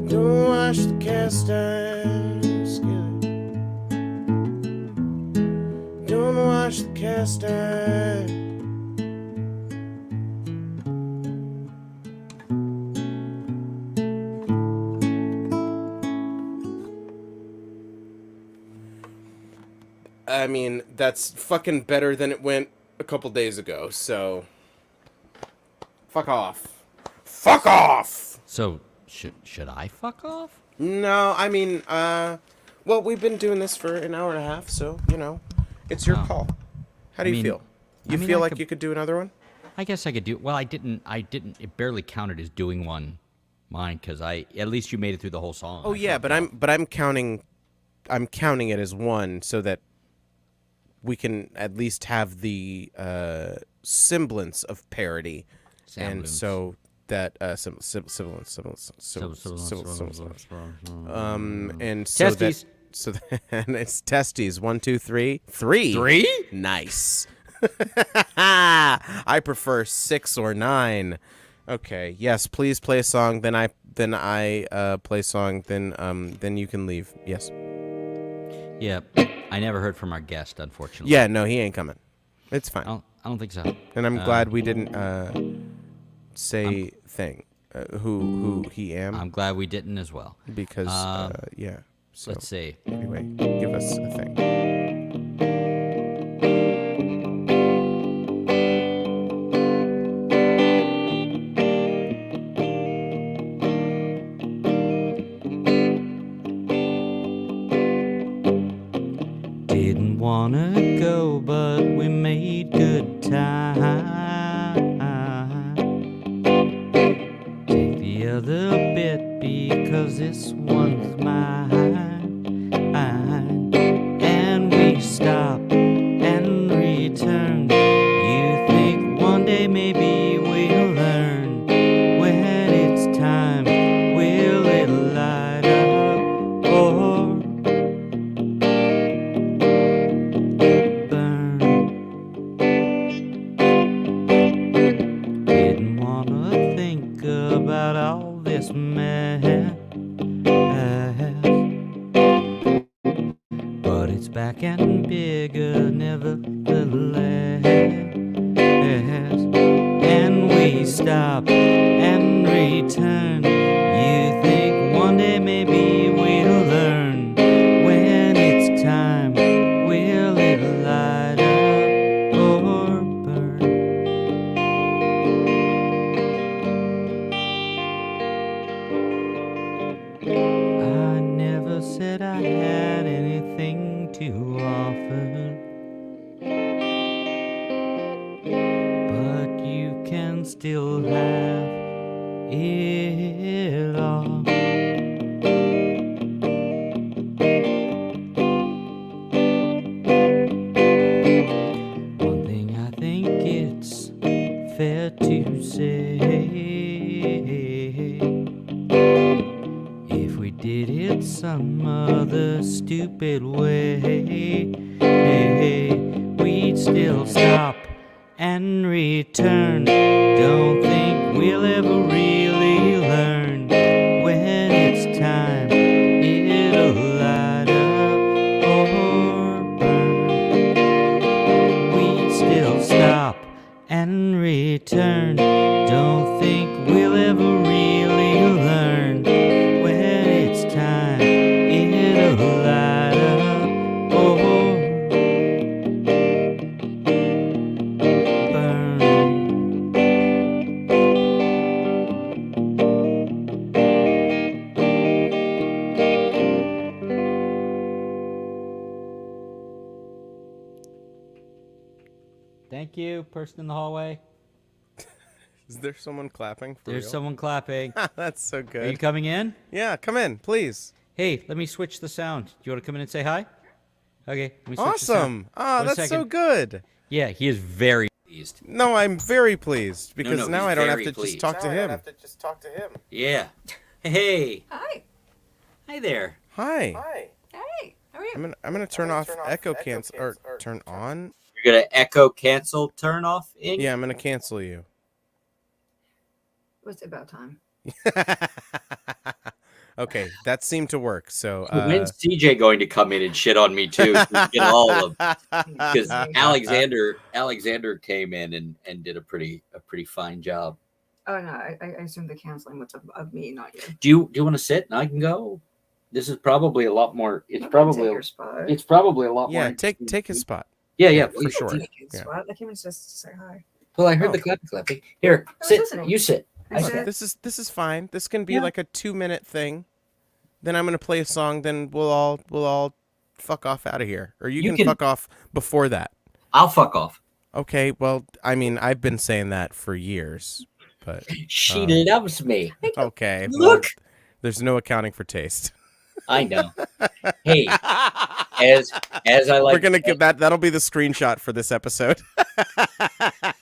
Don't wash the cast iron skillet. Don't wash the cast iron. I mean, that's fucking better than it went a couple days ago, so fuck off. Fuck off! So should I fuck off? No, I mean, well, we've been doing this for an hour and a half, so, you know, it's your Oh. call. How do you feel? You I mean, feel I like could- you could do another one? I guess I could do. Well, I didn't. It barely counted as doing mine because at least you made it through the whole song. Oh yeah, but I'm counting it as one so that we can at least have the semblance of parody, and so that semblance, and so Testes. and it's testes. 1, 2, 3, 3. 3? Nice. I prefer 6 or 9. Okay. Yes. Please play a song. Then I play a song. Then you can leave. Yes. Yeah, I never heard from our guest, unfortunately. Yeah. No, he ain't coming. It's fine. I don't think so. And I'm glad we didn't say who he am, I'm glad we didn't as well. because yeah. So Let's see. anyway, give us a thing. Didn't wanna go, but we made good time. Take the other bit because this one's mine. And we stop and return. You think one day maybe we'll learn. When it's time, will it light up or burn? Didn't wanna think about all this mess, but it's back and bigger nevertheless. And we stop and return. You think one day maybe we'll learn. When it's time, will it light up or burn? I never said I had anything to offer, but you can still have it all. One thing I think it's fair to say, if we did it someday, stupid way, we'd still stop and return. Don't think we'll ever really learn. When it's time, it'll light up or burn. We'd still stop and return. Don't think we'll ever really learn. When it's time, it'll light up or burn. Thank you, person in the hallway. Is there someone clapping? For There's real? someone clapping. That's so Are you good. coming in? Yeah, come in, please. Hey, let me switch the sound. Do you want to come in and say hi? Okay. Let me switch the sound. Awesome. Oh, One that's so second. good. Yeah, he is very pleased. No, I'm very pleased because no, now he's I don't have very to pleased. just talk to him. Yeah. Hey. Hi. Hi there. Hi. Hey. How are you? I'm gonna turn off echo cancel or turn on. You're going to echo cancel turn off in? Yeah, I'm gonna cancel you. It's about time. Okay, that seemed to work. So When's CJ going to come in and shit on me too? So we get all of because Alexander came in and did a pretty fine job. Oh no, I assume the canceling was of me, not you. Do you want to sit and I can go? This is probably a lot more. It's probably Take your spot. it's probably a lot more. yeah, take his spot. Yeah, for please. sure. Take his Yeah. spot. I came in just to say hi. Well, I heard Oh. the clapping. Here, I was sit. listening. You sit. I Look, said, this is fine. This can be Yeah. like a 2-minute thing. Then I'm gonna play a song. Then we'll all fuck off out of here, or you, You can can- fuck off before that. I'll fuck off. Okay. Well, I mean, I've been saying that for years, but She Um, loves me. okay. Look. Well, there's no accounting for taste. I know. Hey, as I like, We're gonna get that. That'll be the screenshot for this episode.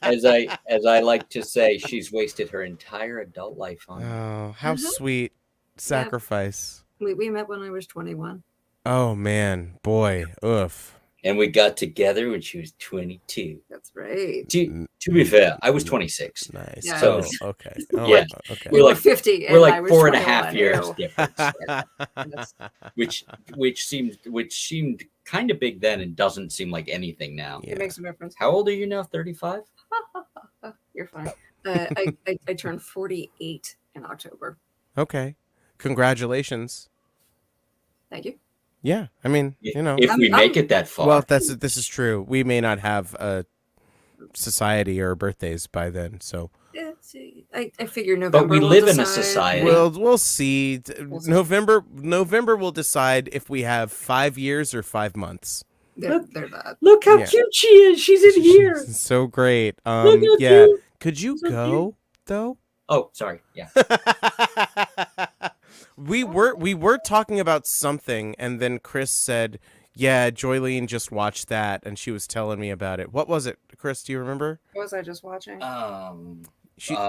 as I like to say, she's wasted her entire adult life on me. Oh, how sweet sacrifice. we met when I was 21. Oh man, boy, oof. And we got together when she was 22. That's right. To be fair, I was 26. Nice. Yeah, So- okay. Oh, Yeah. okay. We're You were like 50. We're and like I was 4.5 21. years Ew. difference, That's- which seemed kind of big then and doesn't seem like anything now. Yeah. It makes a difference. How old are you now? 35? You're fine. I turned 48 in October. Okay. Congratulations. Thank you. Yeah. I mean, you know. If we I'm- make it that far. Well, this is true. We may not have a society or birthdays by then, so It's, I figure November. but we will live in a decide. society. we'll see. We'll see. November will decide if we have 5 years or 5 months. They're that. Look how Yeah. cute she is. She's in here. So great. Look how Yeah. cute. Could you So go though? Oh, sorry. Yeah. we were talking about something, and then Chris said, "Yeah, Joylene just watched that, and she was telling me about it." What was it, Chris? Do you remember? What was I just watching?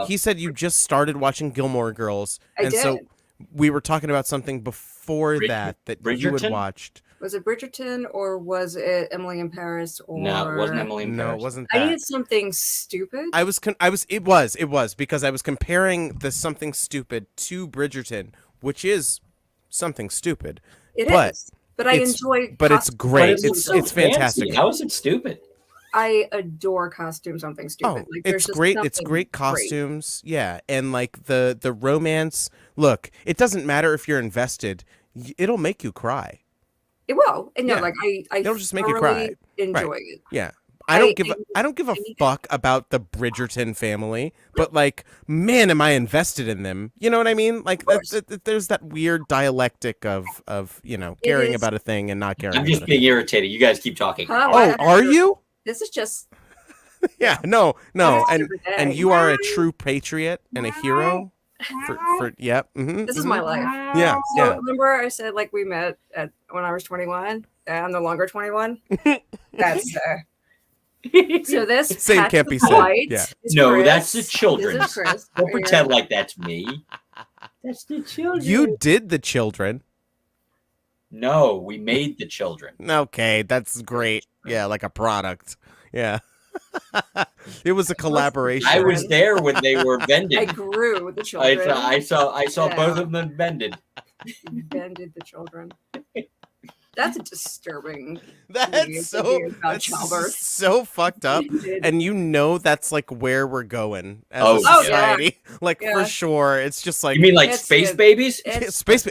He said you just started watching Gilmore Girls, I and so did. we were talking about something before that you had Bridgerton? watched. Was it Bridgerton or was it Emily in Paris? Or No, it wasn't Emily in No, Paris. it wasn't I that. needed something stupid. It was because I was comparing the Something Stupid to Bridgerton, which is something stupid. It but is, but I it's- enjoy. but it's costume- great. But It's so fantastic. fancy. How is it stupid? I adore costume something stupid. Oh, Like, there's it's just great. It's something great costumes. Yeah, and like the romance. Look, it doesn't matter if you're invested. It'll make you cry. It will. And no, Yeah. like I It'll just make you thoroughly cry. enjoy it. Yeah. I don't give a I need- fuck about the Bridgerton family, but like, man, am I invested in them? You know what I mean? Like, course. there's that weird dialectic of It caring is- about a thing and not caring. I'm just about being it. irritated. You guys keep talking. Huh? Oh, Why- are you? This is just Yeah, no, This is and every day. and you are a true patriot and a hero. For yep. Mm-hmm, this is my life. Yeah, So yeah. remember I said like we met when I was 21 and I'm no longer 21? That's so this Same Patrick can't be said. White Yeah. is No, Chris. that's the This children's. is Chris. Don't Right pretend here. like that's me. That's the children. You did the children. No, we made the children. Okay, that's great. Yeah, like a product. Yeah. It was a collaboration. I was there when they were I vended. grew the I children. saw Yeah. both of them vended. Vended the children. That's a disturbing. That's so fucked up. And you know that's like where we're going as Oh, a yeah. society. Like Yeah. for sure. It's just like You mean like It's- space it- babies? It's space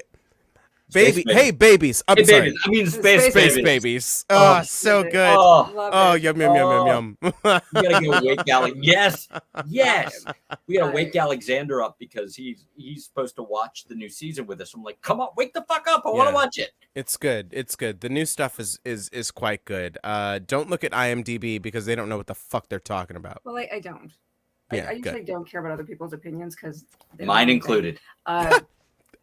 baby. babies. Hey babies. I'm Hey, sorry. babies. I mean space, Space babies. babies. Oh, Oh, so baby. good. Oh, love Oh, it. yum yum yum yum yum. we gotta go wake Alex. Yes. We gotta Right. wake Alexander up because he's supposed to watch the new season with us. I'm like, come on, wake the fuck up! I want Yeah. to watch it. It's good. It's good. The new stuff is quite good. Don't look at IMDb because they don't know what the fuck they're talking about. Well, I don't. Yeah, I usually don't care about other people's opinions because Mine included.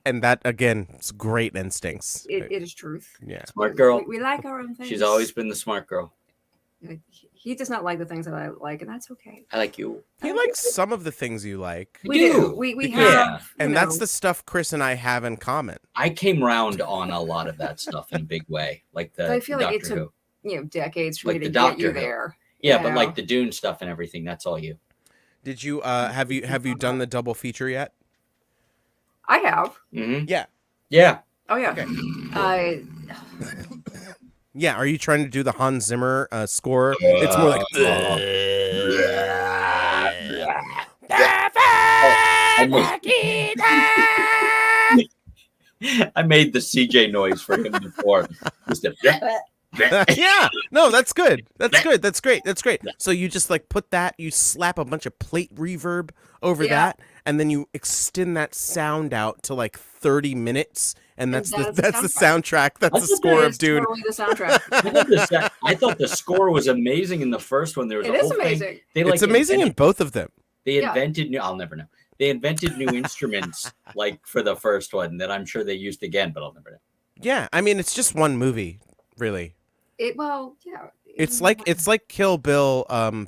And that again, it's great instincts. It is truth. Yeah. Smart girl. We like our own things. She's always been the smart girl. He does not like the things that I like, and that's okay. I like you. He likes some of the things you like. We do. do. We Yeah. have. And you that's know, the stuff Chris and I have in common. I came round on a lot of that stuff in a big way, like the I feel like it Doctor took Who. Decades for Like me to the get Doctor you Who. there. Yeah, but Yeah. like the Dune stuff and everything, that's all you. Did you have you done the double feature yet? I have. Mm-hmm. Yeah. Yeah. Oh yeah. Okay. Yeah, are you trying to do the Hans Zimmer score? It's more like I made the CJ noise for him before. Just a yeah, no, that's good. That's good. That's great. That's great. So you just like put that, you slap a bunch of plate reverb over Yeah. that, and then you extend that sound out to like 30 minutes, and that's the soundtrack. That's the score of Dune. Totally the soundtrack. I thought the score was amazing in the first one. There was It a is whole amazing. thing. They It's amazing in both of them. They Yeah. invented new. I'll never know. They invented new instruments like for the first one that I'm sure they used again, but I'll never know. Yeah, I mean it's just one movie, really. Yeah. It's like Kill Bill,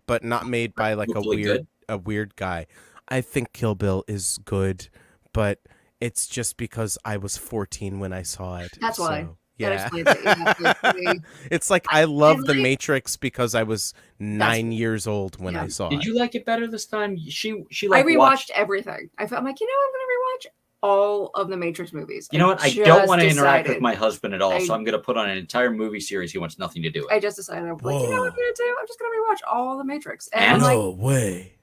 but not made by like Hopefully a weird guy. I think Kill Bill is good, but it's just because I was 14 when I saw it. That's why. so, That Yeah. explains it. It's like I love The like- Matrix because I was 9 years old when I saw Did it. you like it better this time? She I like rewatched watched. everything. I'm like, I'm gonna rewatch all of the Matrix movies. You know what? I just don't want to interact with decided- my husband at all, I- so I'm going to put on an entire movie series he wants nothing to do with. I just decided, I'm like, you know what I'm gonna do? I'm just gonna rewatch all the Matrix, and And- I'm like, way.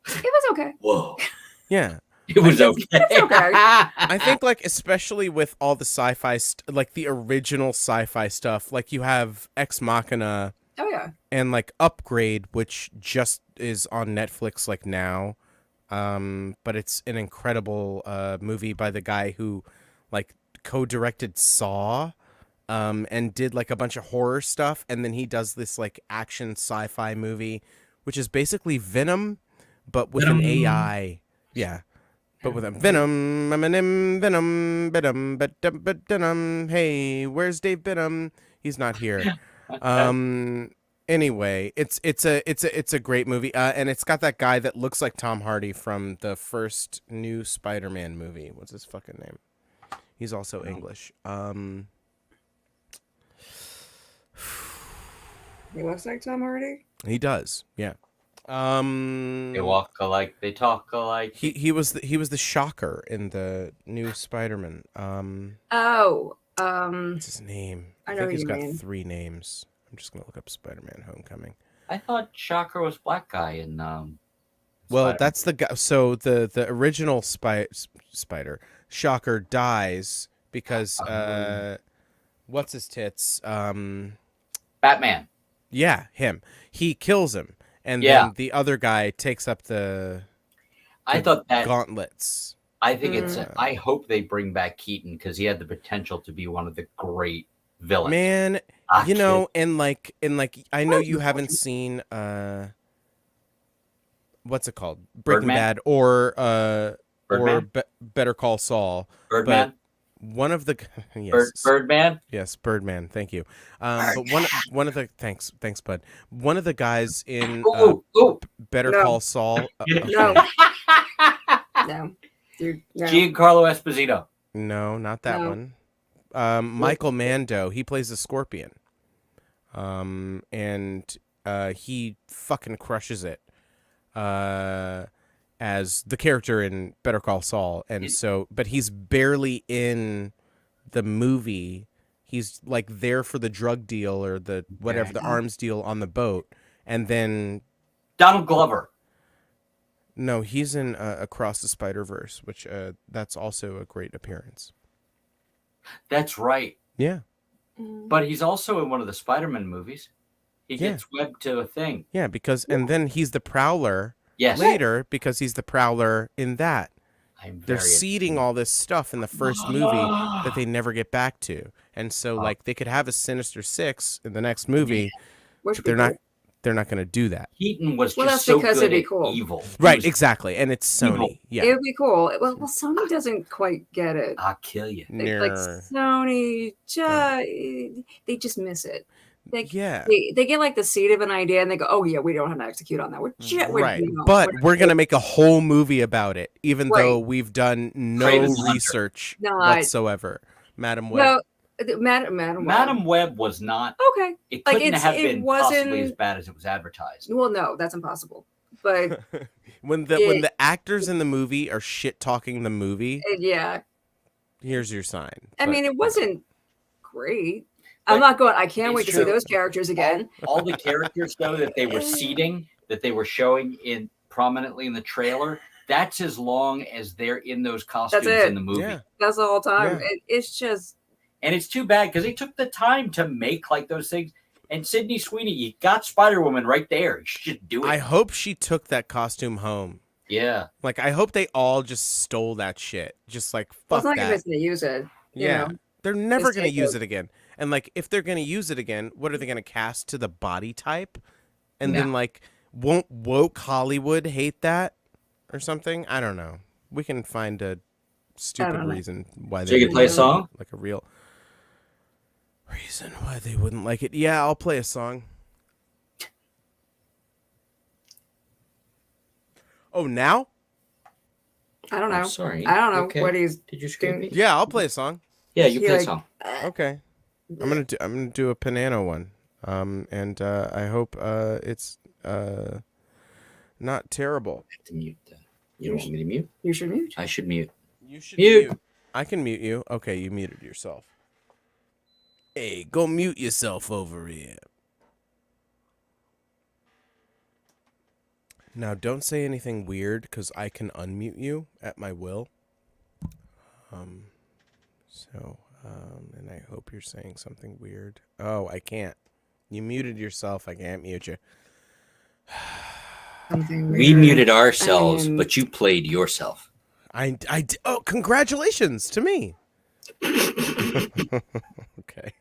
it was okay. Whoa, Yeah. it was okay. It's okay. I think like especially with all the sci-fi like the original sci-fi stuff, like you have Ex Machina Oh yeah. and like Upgrade, which just is on Netflix like now. But it's an incredible movie by the guy who like co-directed Saw and did like a bunch of horror stuff, and then he does this like action sci-fi movie which is basically Venom but with an AI. Yeah. But with a Venom, Venom. Hey, where's Dave Venom? He's not here. Anyway, it's a great movie, and it's got that guy that looks like Tom Hardy from the first new Spider-Man movie. What's his fucking name? He's also English. He looks like Tom Hardy. He does. Yeah. They walk alike, they talk alike. He was the Shocker in the new Spider-Man. What's his name? I know think who he's you got mean. 3 names. I'm just gonna look up Spider-Man: Homecoming. I thought Shocker was black guy in Well, Spider-Man. that's the guy. So the original Spider Shocker dies because what's his tits? Batman. Yeah, him. He kills him, and Yeah. then the other guy takes up the I thought that. gauntlets. I think it's. Mm. I hope they bring back Keaton because he had the potential to be one of the great villains. Man, Ah, you know, kid. and like I know you haven't seen what's it called? Breaking Birdman? Bad or Birdman? Better Call Saul. Birdman. One of the yes, Birdman. yes, Birdman. Thank you. But one of the thanks, bud. One of the guys in Ooh. Better No. Call Saul. No. No. Dude, no. Giancarlo Esposito. No, not that No. one. Michael Mando. He plays a Scorpion. And he fucking crushes it. As the character in Better Call Saul, and so, but he's barely in the movie. He's like there for the drug deal or the whatever, the arms deal on the boat, and then Donald Glover. no, he's in Across the Spider-Verse, which that's also a great appearance. That's right. Yeah, But he's also in one of the Spider-Man movies. He gets webbed to a thing. yeah, because and then he's the Prowler Yes. later because he's the Prowler in that. They're very seeding all this stuff in the first movie that they never get back to, and so like they could have a Sinister Six in the next movie, Which but they're not going to do that. Keaton was Well, just that's so because good it'd be at cool. evil. Right, exactly, and it's Sony. Yeah, It would be cool. Well, Sony doesn't quite get it. I'll kill you. Like Sony, they just miss it. They get like the seed of an idea and they go, oh yeah, we don't have to execute on that. But we're gonna make a whole movie about it, even though we've done no research whatsoever. Madam Web. No, Madam Web was not okay. It couldn't have been possibly as bad as it was advertised. Well, no, that's impossible. But when the actors in the movie are shit talking the movie, here's your sign. I mean, it wasn't great. I'm not going. I can't wait to see those characters again. All the characters, though, that they were seeding, that they were showing in prominently in the trailer, that's as long as they're in those costumes in the movie. Yeah. That's the whole time. Yeah. It's just, and it's too bad because they took the time to make like those things. And Sydney Sweeney, you got Spider-Woman right there. You should just do it. I hope she took that costume home. Yeah. Like I hope they all just stole that shit. Just like fuck well, it's not that. going to use it. You know? They're never going to use it again. And like, if they're going to use it again, what are they going to cast to the body type? And then like, won't woke Hollywood hate that or something? I don't know. We can find a stupid reason why they. So you can play a song? Like a real reason why they wouldn't like it. Yeah, I'll play a song. Oh, now? I don't know. Sorry. I don't know what he's. Did you scream me? Yeah, I'll play a song. Yeah, you play a song. Okay. I'm gonna do a Panano one. And I hope it's not terrible. I have to mute then. You don't want me to mute? You should mute. I should mute. You should mute. I can mute you. Okay, you muted yourself. Hey, go mute yourself over here. Now, don't say anything weird because I can unmute you at my will. And I hope you're saying something weird. Oh, I can't. You muted yourself. I can't mute you. We muted ourselves, but you played yourself. Oh, congratulations to me. Okay.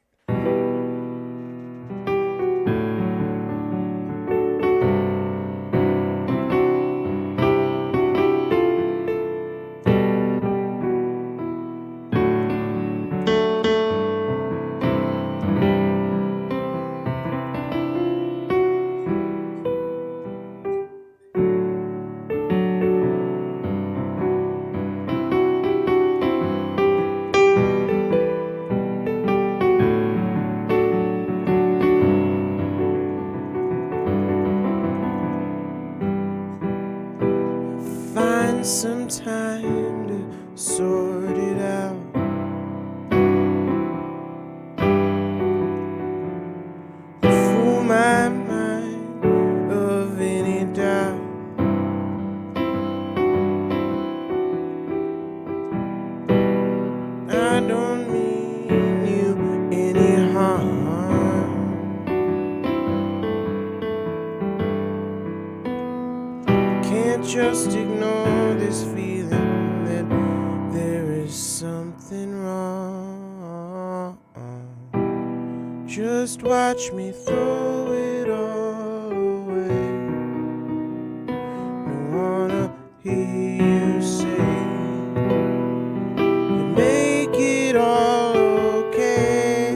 Some time to sort it out. Fool my mind of any doubt. I don't mean you any harm. Can't just ignore this feeling that there is something wrong. Just watch me throw it all away. Don't wanna hear you say you make it all okay.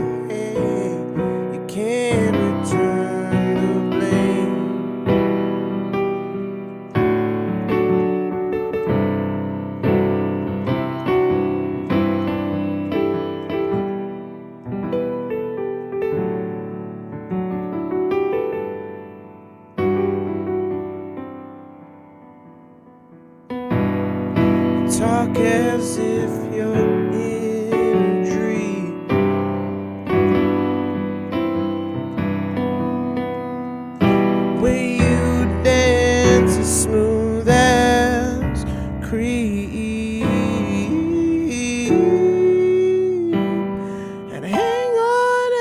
You can't return the blame. as if you're in a dream. Way you dance as smooth as cream, and hang on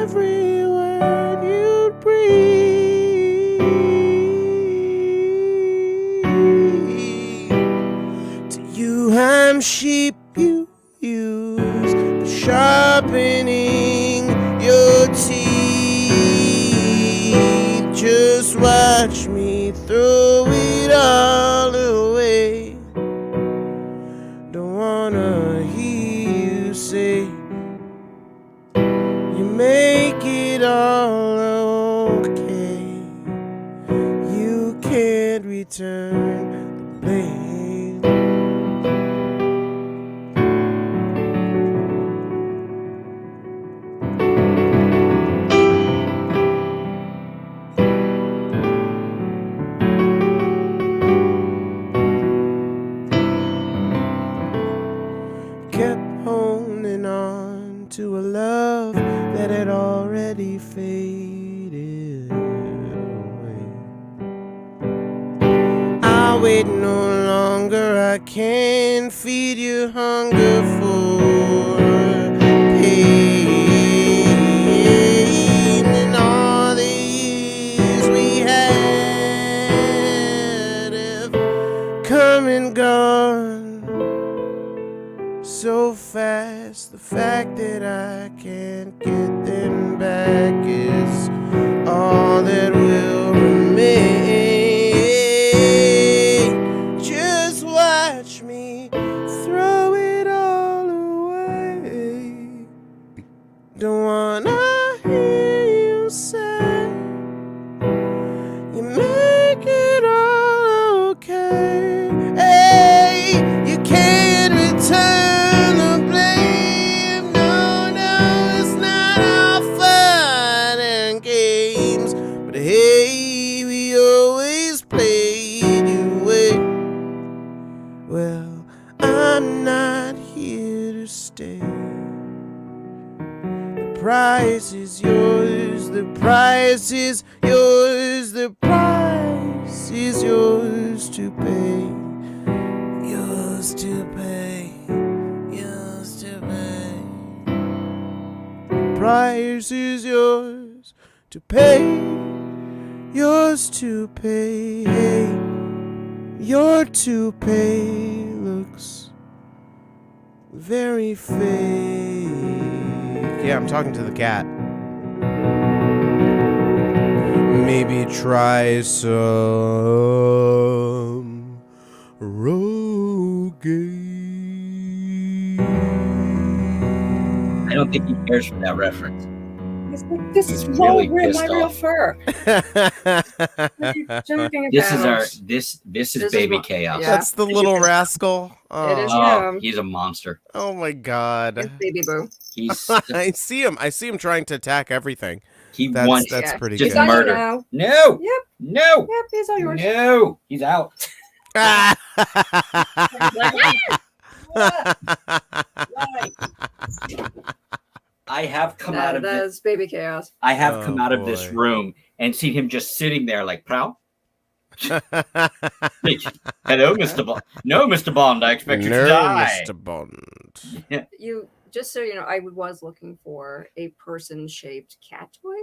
every word you breathe. To you I'm sheep you use for sharpening your teeth. Just watch me throw it all away. Don't wanna hear you say you make it all okay. You can't return the blame. Kept holding on to a love that had already faded away. I'll wait no longer, I can't feed your hunger for pain. And all the years we had have come and gone so fast. The fact that I can't get them back is all that will remain. Just watch me throw it all away. Don't wanna hear you say you make it all okay. Hey, you can't return the blame. No, no, it's not all fun and games. But hey, we always played your way. Well, I'm not here to stay. The price is yours, the price is yours, the price is yours to pay. Yours to pay, yours to pay. The price is yours to pay, yours to pay. Hey, your to pay looks very fake. Yeah, I'm talking to the cat. Maybe try some Rogaine. I don't think he cares for that reference. This is He's raw, really my pissed real off. fur. What are you talking This is about? our this is This is baby what- chaos. yeah. That's the little rascal. It is Oh, him. he's a monster. Oh my god. It's Baby Boo. He's I see him trying to attack everything. he That's wants that's Yeah. pretty just He's on you good. murder. now. No, Yep. no, Yep, he's all yours. no. He's out. Like, right. I have come out of this. That's Baby Chaos. I have Oh, come out of this boy. room and seen him just sitting there like proud. Hello, Mr. Bond. No, Mr. Bond. I expect you to No, die. Mr. Bond. You just so you know, I was looking for a person-shaped cat toy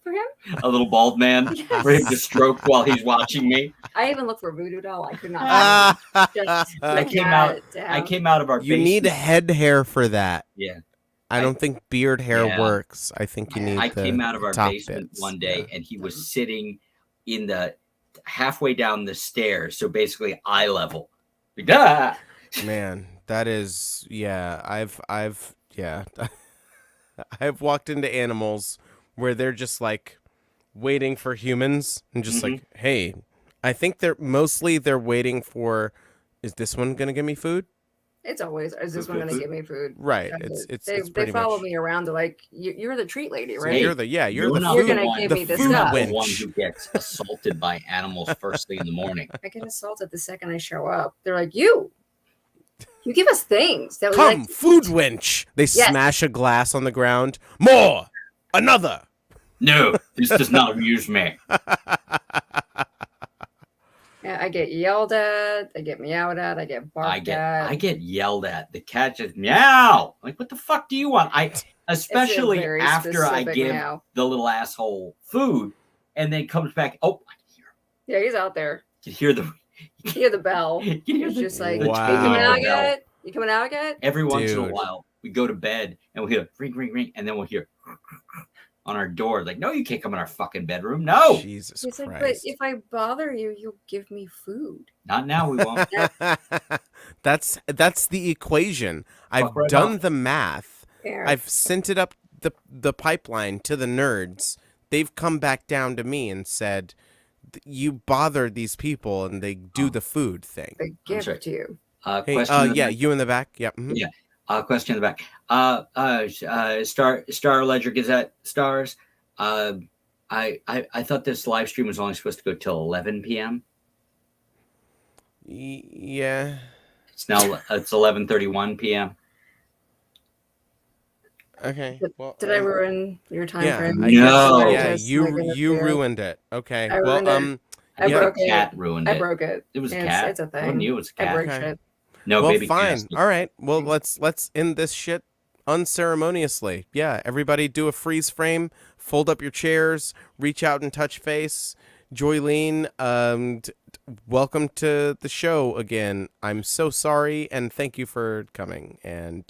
for him. A little bald man Yes. for him to stroke while he's watching me. I even looked for a voodoo doll. I could not. Just I for came Cat out- to I have. came out of our You basement. need head hair for that. Yeah. I don't think beard hair Yeah. works. I think you need I the came out of our top basement bits. one day Yeah. and he was sitting in the halfway down the stairs, so basically eye level. Like, ah! Man, that is I've I've walked into animals where they're just like waiting for humans and just like, hey, I think they're waiting for, is this one gonna give me food? It's always, is this one going to give me food? Right. That's It's they pretty follow much. me around. They're like, you're the treat lady, So right? you're the You're the not You're food, gonna one- give the me this food You're not stuff. the one winch. who gets assaulted by animals first thing in the morning. I get assaulted the second I show up. They're like, you You give us things that we Come, like. food wench. They smash a glass on the ground. More. Another. No, this does not amuse me. Yeah, I get yelled at. I get meowed at. I get barked at. I get yelled at. The cat just meow. Like, what the fuck do you want? Especially very after I specific give meow. the little asshole food, and then comes back. Oh, I can hear him. Yeah, he's out there. You can hear the. You hear the bell. You can hear It's just like, Wow. you coming out the yet? You coming out yet? Every once in a Dude. while, we go to bed and we'll hear ring, ring, ring, and then we'll hear on our door. Like, no, you can't come in our fucking bedroom. No, Jesus He's Christ. like, but if I bother you, you'll give me food. not now. We won't. That's the equation. I've Fuck right done off. the math. Yeah. I've sent it up the pipeline to the nerds. They've come back down to me and said, you bothered these people and they do the food thing. They give sorry. it to you. Hey, Question. in the yeah, back. you in the back. Yep. Mhm. Yeah. Question in the back. Star Ledger Gazette stars. I thought this live stream was only supposed to go till 11 p.m. Yeah. It's now it's 11:31 p.m. Okay. Well, Did I ruin your time yeah, frame? I No. guess, yeah, Just you like in the you field? ruined it. Okay. I well, ruined it. I Yeah, broke the cat it. ruined I it. broke it. It was a It's- cat. It's a thing. It wasn't you. It was a I cat. broke Okay. shit. No, well, baby fine. cat. All right. Well, let's end this shit unceremoniously. Yeah, everybody do a freeze frame, fold up your chairs, reach out and touch face. Joylene, welcome to the show again. I'm so sorry and thank you for coming and